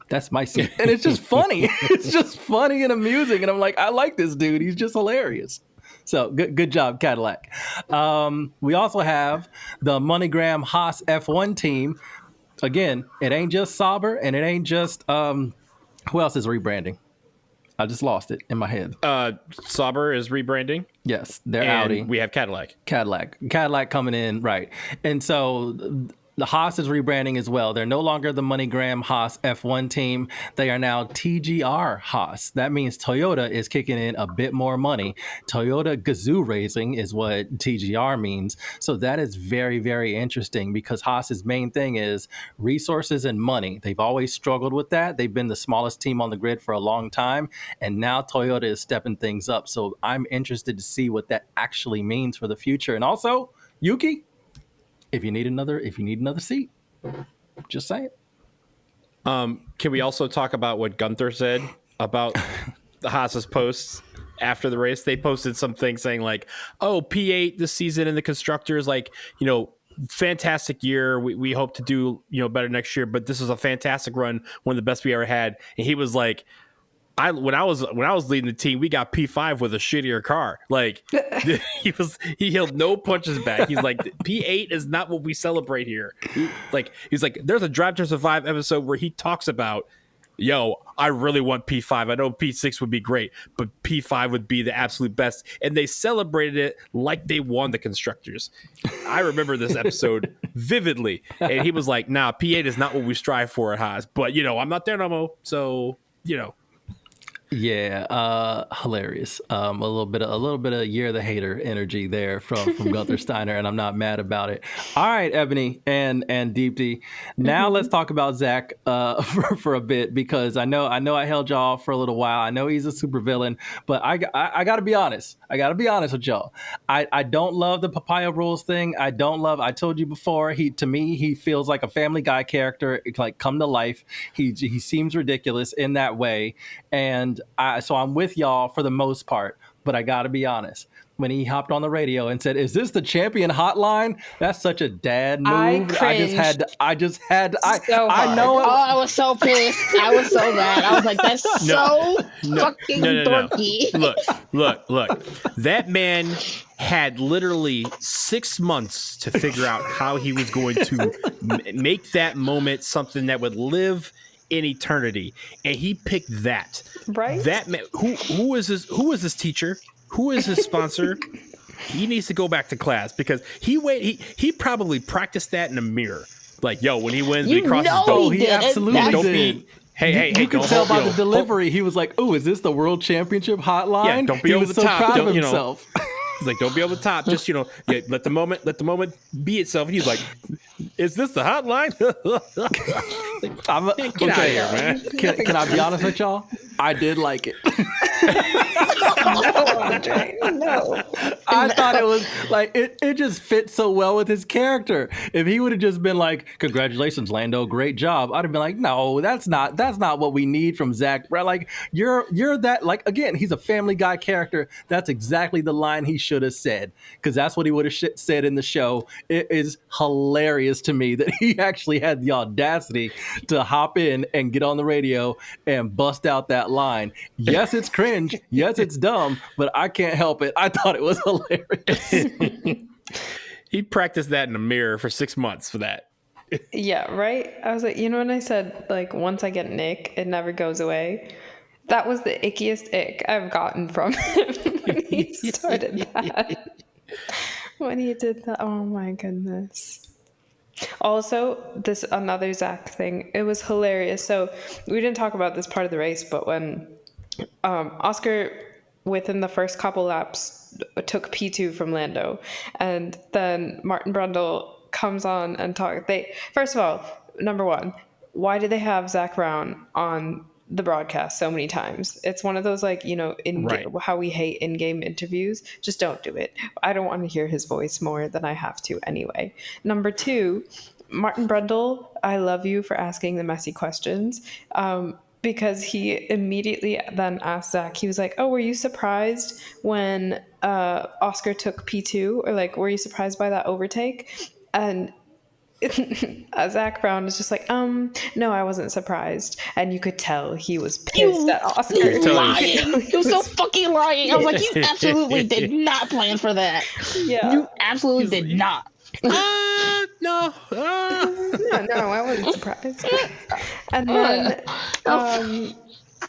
That's my seat. And it's just funny. It's just funny and amusing. And I'm like, I like this dude. He's just hilarious. So good job, Cadillac. We also have the MoneyGram Haas F1 team. Again, it ain't just Sauber and it ain't just, who else is rebranding? I just lost it in my head. Sauber is rebranding. Yes, they're and Audi. We have Cadillac coming in, right. And so the Haas is rebranding as well. They're no longer the MoneyGram Haas F1 team. They are now TGR Haas. That means Toyota is kicking in a bit more money. Toyota Gazoo Racing is what TGR means. So that is very, very interesting because Haas's main thing is resources and money. They've always struggled with that. They've been the smallest team on the grid for a long time. And now Toyota is stepping things up. So I'm interested to see what that actually means for the future. And also, Yuki, if you need another seat, just say it. Can we also talk about what Gunther said about the Haas's posts after the race? They posted something saying like, oh, P8 this season in the constructors, like, fantastic year. We hope to do, better next year, but this is a fantastic run, one of the best we ever had. And he was like, when I was leading the team, we got P5 with a shittier car. Like he held no punches back. He's like, P8 is not what we celebrate here. He's like, there's a Drive to Survive episode where he talks about, I really want P5. I know P6 would be great, but P5 would be the absolute best. And they celebrated it like they won the constructors. I remember this episode vividly. And he was like, nah, P8 is not what we strive for at Haas. But, I'm not there no more. So, Yeah, hilarious. A little bit of Year the Hater energy there from Gunther Steiner, and I'm not mad about it. All right, Ebony and Deepti. Now let's talk about Zach for a bit because I know I held y'all for a little while. I know he's a super villain, but I gotta be honest. I gotta be honest with y'all. I don't love the papaya rules thing. I told you before. To me he feels like a Family Guy character, like come to life. He seems ridiculous in that way, and so I'm with y'all for the most part, but I got to be honest. when he hopped on the radio and said, "Is this the champion hotline?" That's such a dad move. I I know hard. Oh, I was so pissed. I was so mad. I was like, that's fucking dorky. Look. That man had literally 6 months to figure out how he was going to make that moment something that would live in eternity, and he picked that. Right? That man. Who is this teacher? Who is his sponsor? He needs to go back to class because he probably practiced that in a mirror. Like, yo, when he wins, when he crosses the goal, he absolutely don't did. be. Hey, you could tell by the hold- delivery. He was like, "Oh, is this the World Championship hotline?" Yeah, don't be he over was the so top. proud of Don't, himself. He's like, don't be over the top. Just let the moment be itself. And he's like, is this the hotline? Get out of here, man. Can I be honest with y'all? I did like it. No, Andre, no. I thought it was like it just fit so well with his character. If he would have just been like, "Congratulations, Lando, great job," I'd have been like, "No, that's not what we need from Zach." Like you're that, like, again, he's a Family Guy character. That's exactly the line he should have said, because that's what he would have said in the show. It is hilarious to me that he actually had the audacity to hop in and get on the radio and bust out that line. Yes, it's cringe. Yes, it's dumb, but I can't help it. I thought it was hilarious. He practiced that in a mirror for 6 months for that. Yeah, right? I was like, when I said, like, once I get an ick, it never goes away. That was the ickiest ick I've gotten from him when he started that. When he did that, oh my goodness. Also, this another Zach thing, it was hilarious. So we didn't talk about this part of the race, but when Oscar, within the first couple laps, took P2 from Lando, and then Martin Brundle comes on and talk. First of all, number one, why did they have Zach Brown on the broadcast so many times? It's one of those, like, how we hate in-game interviews. Just don't do it. I don't want to hear his voice more than I have to anyway. Number two, Martin Brundle, I love you for asking the messy questions. Because he immediately then asked Zach, he was like, "Oh, were you surprised when Oscar took P2? Or, like, were you surprised by that overtake?" And Zach Brown is just like, no, I wasn't surprised. And you could tell he was pissed at Oscar. You're lying. You're so fucking lying. I was like, you absolutely did not plan for that. Yeah. You absolutely did not. No, I wasn't surprised.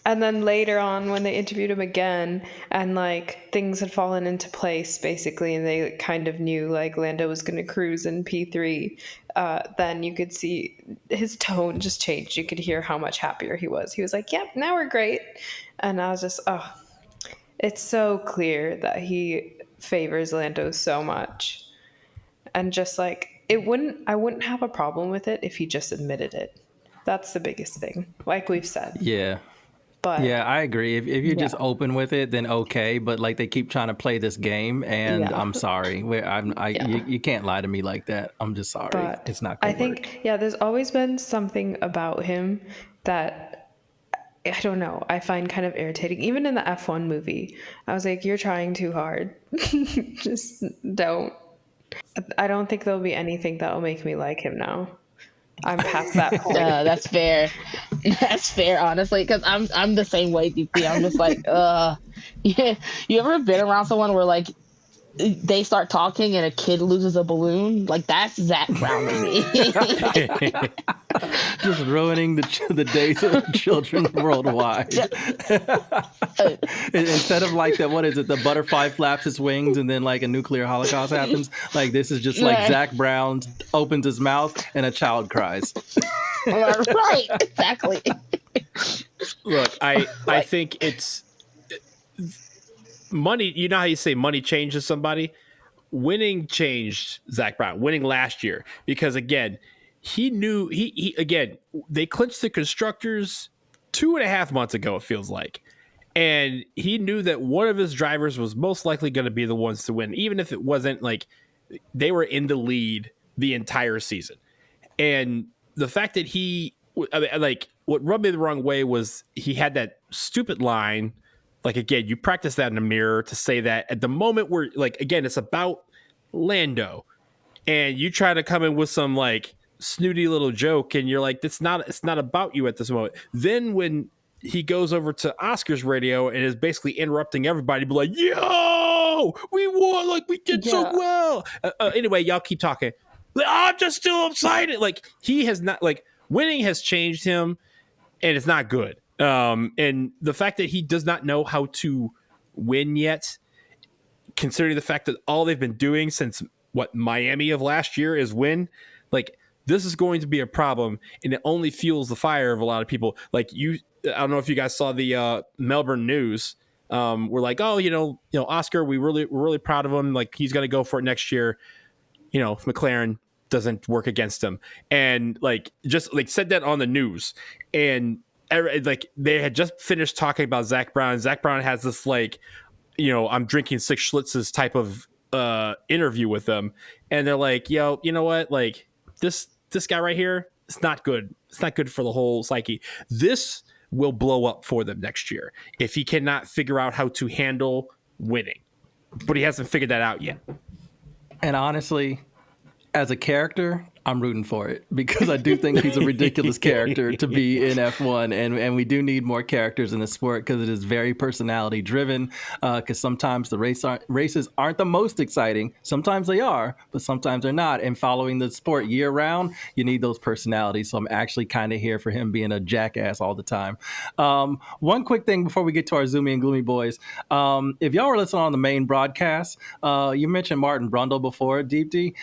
And then later on, when they interviewed him again, and, like, things had fallen into place basically, and they kind of knew, like, Lando was going to cruise in P3, then you could see his tone just changed. You could hear how much happier he was. He was like, "Yep, now we're great." And I was just, it's so clear that he favors Lando so much. And just, like, I wouldn't have a problem with it if he just admitted it. That's the biggest thing, like we've said. Yeah. But yeah, I agree. If you're just open with it, then okay. But, like, they keep trying to play this game, and I'm sorry. You can't lie to me like that. I'm just sorry. But it's not gonna I think, there's always been something about him that, I don't know, I find kind of irritating. Even in the F1 movie, I was like, you're trying too hard. Just don't. I don't think there'll be anything that will make me like him now. I'm past that point. That's fair. That's fair, honestly, because I'm the same way, Deepti. I'm just like, yeah. You ever been around someone where, like, they start talking and a kid loses a balloon? Like, that's Zach Brown to me. Just ruining the days of children worldwide. Instead of, like, the butterfly flaps its wings and then, like, a nuclear holocaust happens. Like, this is just like Zach Brown opens his mouth and a child cries. Right, exactly. Look, I think it's money. You know how you say money changes somebody? Winning changed Zach Brown. Winning last year, because again, he knew he again, they clinched the constructors 2.5 months ago, it feels like. And he knew that one of his drivers was most likely going to be the ones to win, even if it wasn't like they were in the lead the entire season. And the fact that what rubbed me the wrong way was he had that stupid line like, again, you practice that in the mirror to say that at the moment where, like, again, it's about Lando, and you try to come in with some like snooty little joke, and you're like, it's not about you at this moment. Then when he goes over to Oscar's radio and is basically interrupting everybody, be like, yo, we won, like, we did so well. Anyway, y'all keep talking. I'm just still excited. Like, he has not, like, winning has changed him, and it's not good. And the fact that he does not know how to win yet, considering the fact that all they've been doing since Miami of last year is win, like, this is going to be a problem, and it only fuels the fire of a lot of people. Like, I don't know if you guys saw the Melbourne news. We're like, oh, you know, Oscar, we're really proud of him. Like, he's going to go for it next year. You know, if McLaren doesn't work against him, and like, just like said that on the news, and like, they had just finished talking about Zach Brown. Zach Brown has this, like, you know, I'm drinking 6 Schlitzes type of interview with them, and they're like, yo, you know what, like, this guy right here, it's not good. It's not good for the whole psyche. This will blow up for them next year if he cannot figure out how to handle winning. But he hasn't figured that out yet. And honestly, as a character, I'm rooting for it, because I do think he's a ridiculous character to be in F1, and we do need more characters in the sport, because it is very personality driven, because sometimes the races aren't the most exciting. Sometimes they are, but sometimes they're not. And following the sport year round, you need those personalities. So I'm actually kind of here for him being a jackass all the time. One quick thing before we get to our Zoomy and Gloomy boys. If y'all were listening on the main broadcast, you mentioned Martin Brundle before, Deepti.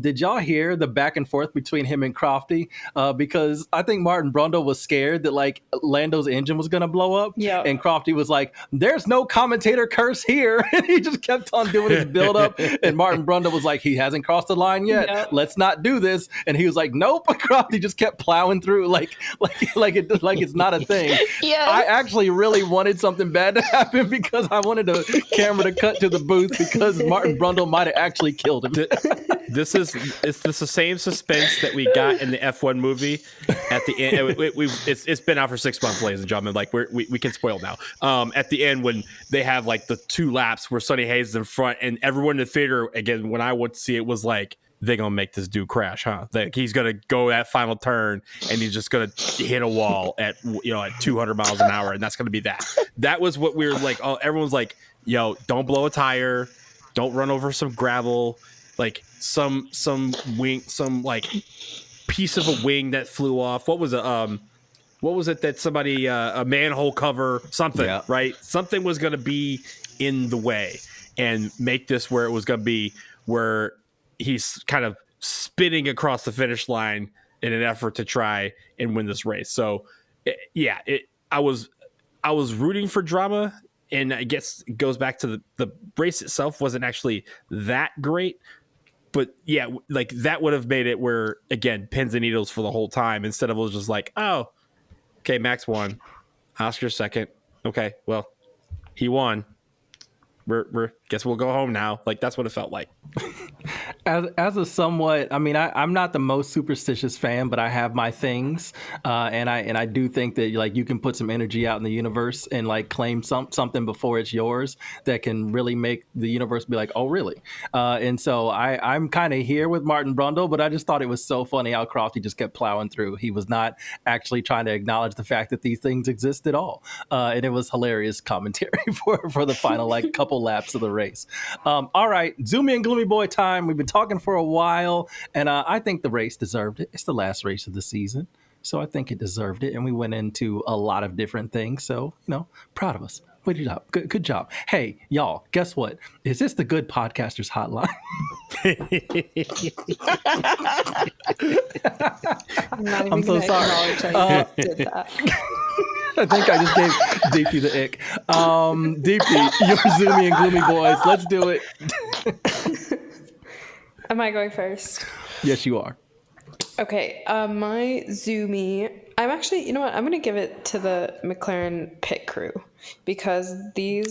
Did y'all hear the back and forth between him and Crofty? Because I think Martin Brundle was scared that, like, Lando's engine was going to blow up. Yeah. And Crofty was like, there's no commentator curse here. And he just kept on doing his build up. And Martin Brundle was like, he hasn't crossed the line yet. Yep. Let's not do this. And he was like, nope. Crofty just kept plowing through like it's not a thing. Yes. I actually really wanted something bad to happen, because I wanted the camera to cut to the booth, because Martin Brundle might have actually killed him. It's the same suspense that we got in the F1 movie at the end. It's been out for 6 months, ladies and gentlemen. Like, we can spoil now. At the end, when they have like the 2 laps where Sonny Hayes is in front, and everyone in the theater, again, when I went to see it, was like, they're gonna make this dude crash, huh? Like, he's gonna go that final turn, and he's just gonna hit a wall at 200 miles an hour, and that's gonna be that. That was what we were like. Everyone's like, yo, don't blow a tire, don't run over some gravel. Like, some wing, some like piece of a wing that flew off. What was it that somebody, a manhole cover, something, right? Something was going to be in the way, and make this where it was going to be, where he's kind of spinning across the finish line in an effort to try and win this race. So I was rooting for drama, and I guess it goes back to the race itself wasn't actually that great. But yeah, like, that would have made it where, again, pins and needles for the whole time, instead of it was just like, oh, okay, Max won, Oscar second. Okay, well, he won. We're guess we'll go home now. Like, that's what it felt like. As a somewhat, I mean, I'm not the most superstitious fan, but I have my things, and I do think that, like, you can put some energy out in the universe and, like, claim something before it's yours that can really make the universe be like, oh, really? And so I'm kind of here with Martin Brundle, but I just thought it was so funny how Crofty just kept plowing through. He was not actually trying to acknowledge the fact that these things exist at all, and it was hilarious commentary for the final, like, couple laps of the race. All right, Zoomy and Gloomy Boy time. We've been talking for a while, and I think the race deserved it. It's the last race of the season, so I think it deserved it, and we went into a lot of different things, so, proud of us. Good job. Good job. Hey, y'all, guess what? Is this the Good Podcasters Hotline? I'm so sorry. Did that. I think I just gave Deepti the ick. Deepti, your Zoomy and Gloomy boys. Let's do it. Am I going first? Yes, you are. Okay, my Zoomy, I'm actually, you know what? I'm going to give it to the McLaren pit crew, because they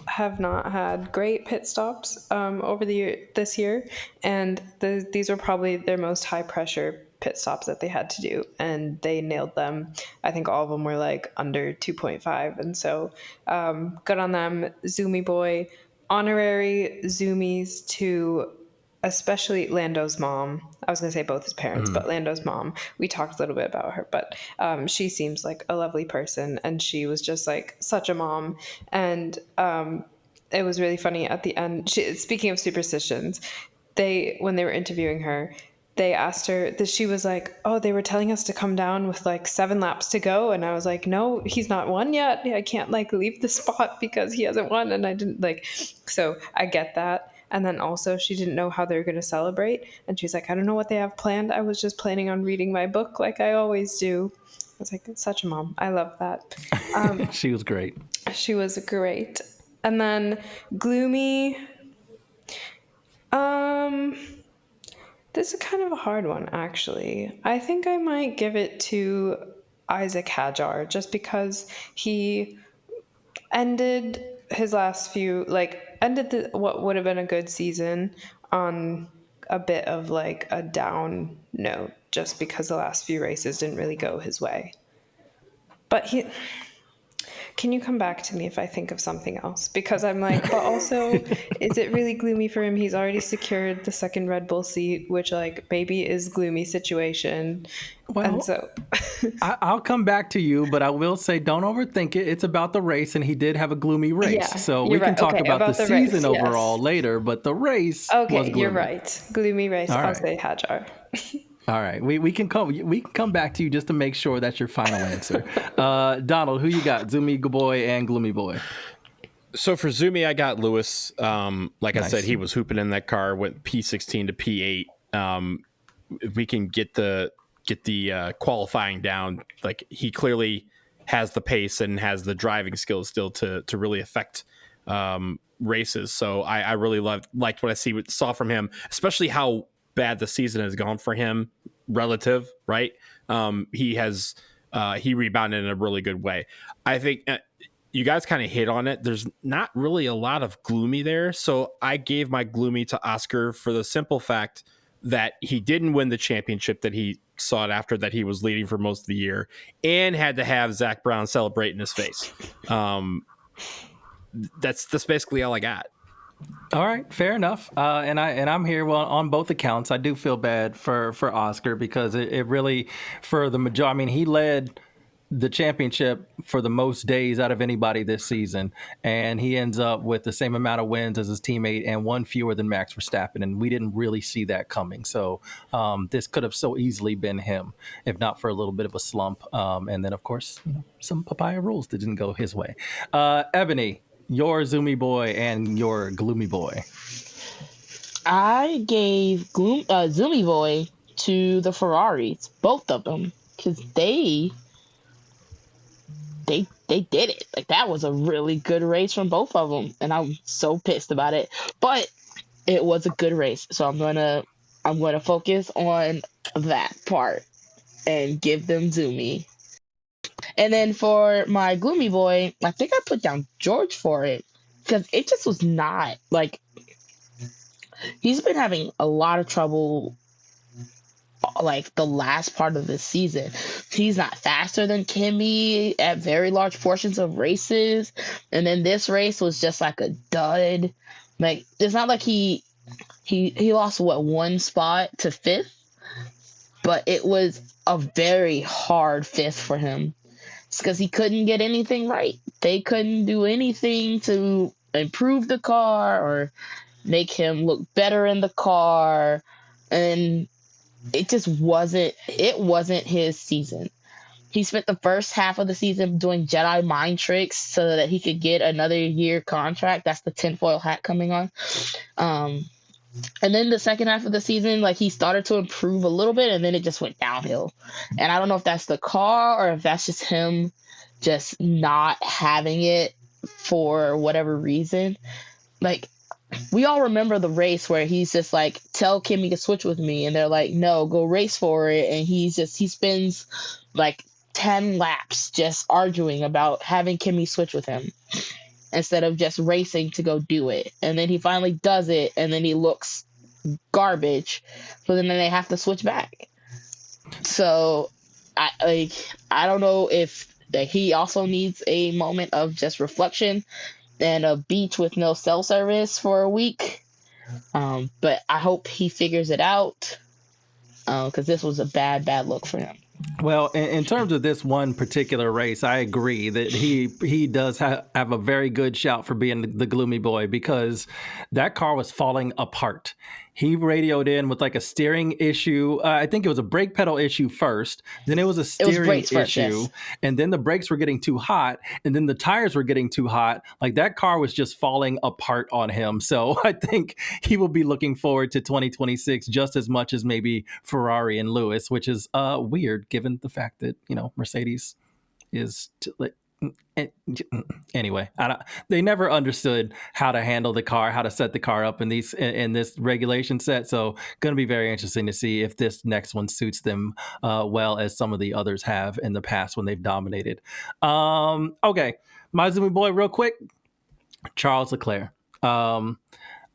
have not had great pit stops over this year, and these are probably their most high pressure pit stops that they had to do, and they nailed them. I think all of them were like under 2.5, and so good on them. Zoomy boy, honorary zoomies to especially Lando's mom. I was going to say both his parents, but Lando's mom. We talked a little bit about her, but she seems like a lovely person, and she was just like such a mom. And it was really funny at the end. Speaking of superstitions, when they were interviewing her, they asked her that she was like, oh, they were telling us to come down with like 7 laps to go. And I was like, no, he's not won yet. I can't like leave the spot because he hasn't won. And I didn't like, so I get that. And then also she didn't know how they were going to celebrate. And she's like, I don't know what they have planned. I was just planning on reading my book like I always do. I was like, such a mom. I love that. She was great. She was great. And then gloomy. This is kind of a hard one, actually. I think I might give it to Isaac Hadjar, just because he ended his last few, what would have been a good season on a bit of like a down note, just because the last few races didn't really go his way. But can you come back to me if I think of something else? Because I'm like, but also, is it really gloomy for him? He's already secured the second Red Bull seat, which like maybe is gloomy situation. Well, and so I'll come back to you, but I will say don't overthink it. It's about the race, and he did have a gloomy race. Yeah, so we can talk about the season race, overall later, but the race was gloomy. You're right. Gloomy race. I'll say Hadjar. All right, we can come back to you just to make sure that's your final answer. Donald, who you got? Zoomy boy and gloomy boy. So for Zoomy, I got Lewis. Like Nice. I said, he was hooping in that car, went P16 to P8. If we can get the qualifying down, like he clearly has the pace and has the driving skills still to really affect races. So I really liked what I saw from him, especially how bad the season has gone for him relative, right? He rebounded in a really good way. I think you guys kind of hit on it. There's not really a lot of gloomy there. So I gave my gloomy to Oscar for the simple fact that he didn't win the championship that he sought after, that he was leading for most of the year, and had to have Zach Brown celebrate in his face. That's basically all I got. All right, fair enough. And I'm here. Well, on both accounts, I do feel bad for Oscar, because it really, for the majority, I mean, he led the championship for the most days out of anybody this season, and he ends up with the same amount of wins as his teammate and one fewer than Max Verstappen, and we didn't really see that coming. So this could have so easily been him, if not for a little bit of a slump. And then, of course, some papaya rules that didn't go his way. Ebony, your zoomy boy and your gloomy boy. I gave Zoomy Boy to the Ferraris, both of them, because they did it. Like, that was a really good race from both of them, and I'm so pissed about it. But it was a good race, so I'm gonna focus on that part and give them Zoomy. And then for my gloomy boy, I think I put down George for it, because it just was not like, he's been having a lot of trouble like the last part of the season. He's not faster than Kimi at very large portions of races, and then this race was just like a dud. Like, it's not like he lost one spot to 5th, but it was a very hard 5th for him. It's because he couldn't get anything right. They couldn't do anything to improve the car or make him look better in the car, and it just wasn't his season. He spent the first half of the season doing Jedi mind tricks so that he could get another year contract. That's the tinfoil hat coming on. And then the second half of the season, like, he started to improve a little bit, and then it just went downhill. And I don't know if that's the car or if that's just him just not having it for whatever reason. Like, we all remember the race where he's just like, tell Kimmy to switch with me, and they're like, no, go race for it. And he spends like 10 laps just arguing about having Kimmy switch with him instead of just racing to go do it. And then he finally does it, and then he looks garbage, so then they have to switch back. So I don't know if that he also needs a moment of just reflection and a beach with no cell service for a week. But I hope he figures it out because this was a bad look for him. Well, in terms of this one particular race, I agree that he does have a very good shout for being the gloomy boy because that car was falling apart. He radioed in with like a steering issue. I think it was a brake pedal issue first. Then it was a steering issue. First, yes. And then the brakes were getting too hot. And then the tires were getting too hot. Like that car was just falling apart on him. So I think he will be looking forward to 2026 just as much as maybe Ferrari and Lewis, which is weird given the fact that, Mercedes is anyway, they never understood how to handle the car, how to set the car up in this regulation set. So going to be very interesting to see if this next one suits them well as some of the others have in the past when they've dominated. Okay, my Zoomy boy, real quick, Charles Leclerc.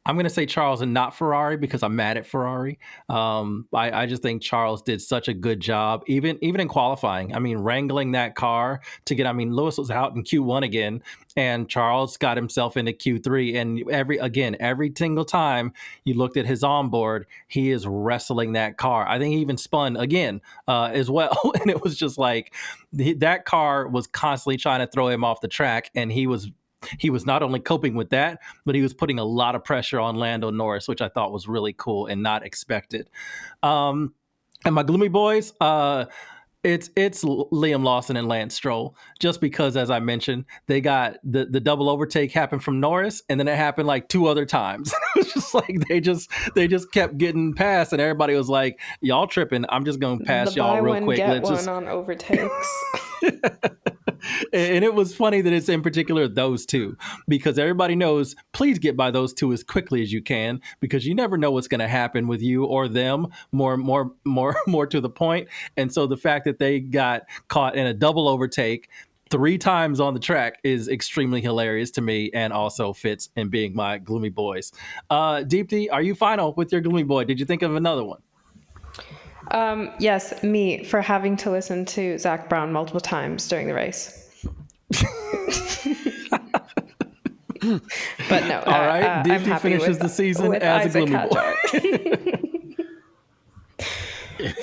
I'm going to say Charles and not Ferrari because I'm mad at Ferrari. I just think Charles did such a good job, even in qualifying. I mean, wrangling that car to get, Lewis was out in Q1 again, and Charles got himself into Q3. And every single time you looked at his onboard, he is wrestling that car. I think he even spun again as well. And it was just like that car was constantly trying to throw him off the track, and he was not only coping with that, but he was putting a lot of pressure on Lando Norris, which I thought was really cool and not expected. And my gloomy boys, it's Liam Lawson and Lance Stroll, just because, as I mentioned, they got the double overtake happened from Norris, and then it happened like 2 other times. It was just like they just kept getting past, and everybody was like, "Y'all tripping? I'm just gonna pass y'all real quick." Get one on overtakes. And it was funny that it's in particular those two, because everybody knows, please get by those two as quickly as you can, because you never know what's going to happen with you or them, more to the point. And so the fact that they got caught in a double overtake 3 times on the track is extremely hilarious to me, and also fits in being my gloomy boys. Deepti, are you final with your gloomy boy? Did you think of another one? Yes, me, for having to listen to Zach Brown multiple times during the race. But no, all right. Deepti finishes the season as a gloomy boy.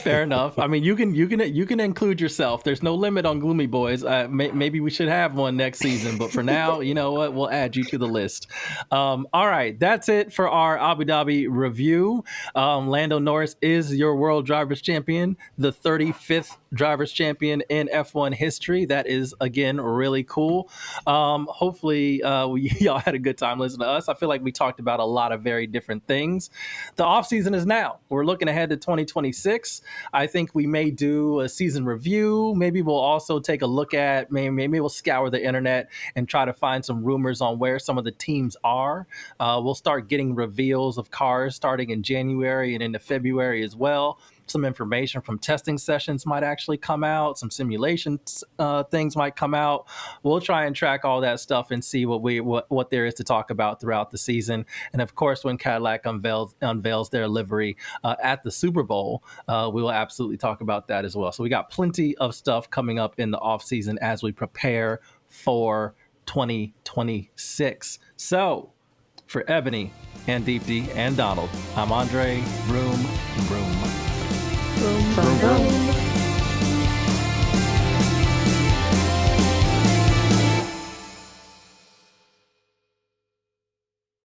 Fair enough. I mean, you can include yourself. There's no limit on gloomy boys. Maybe we should have one next season, but for now, you know what? We'll add you to the list. All right, that's it for our Abu Dhabi review. Lando Norris is your World Drivers' Champion, the 35th Drivers' Champion in F1 history. That is, again, really cool. Hopefully, y'all had a good time listening to us. I feel like we talked about a lot of very different things. The off season is now. We're looking ahead to 2026. I think we may do a season review. Maybe we'll also take a look at, maybe we'll scour the internet and try to find some rumors on where some of the teams are. We'll start getting reveals of cars starting in January and into February as well. Some information from testing sessions might actually come out. Some simulation things might come out. We'll try and track all that stuff and see what there is to talk about throughout the season. And of course, when Cadillac unveils their livery at the Super Bowl, we will absolutely talk about that as well. So we got plenty of stuff coming up in the off season as we prepare for 2026. So for Ebony and Deepti and Donald, I'm André. Vroom, vroom. Vroom, vroom, vroom.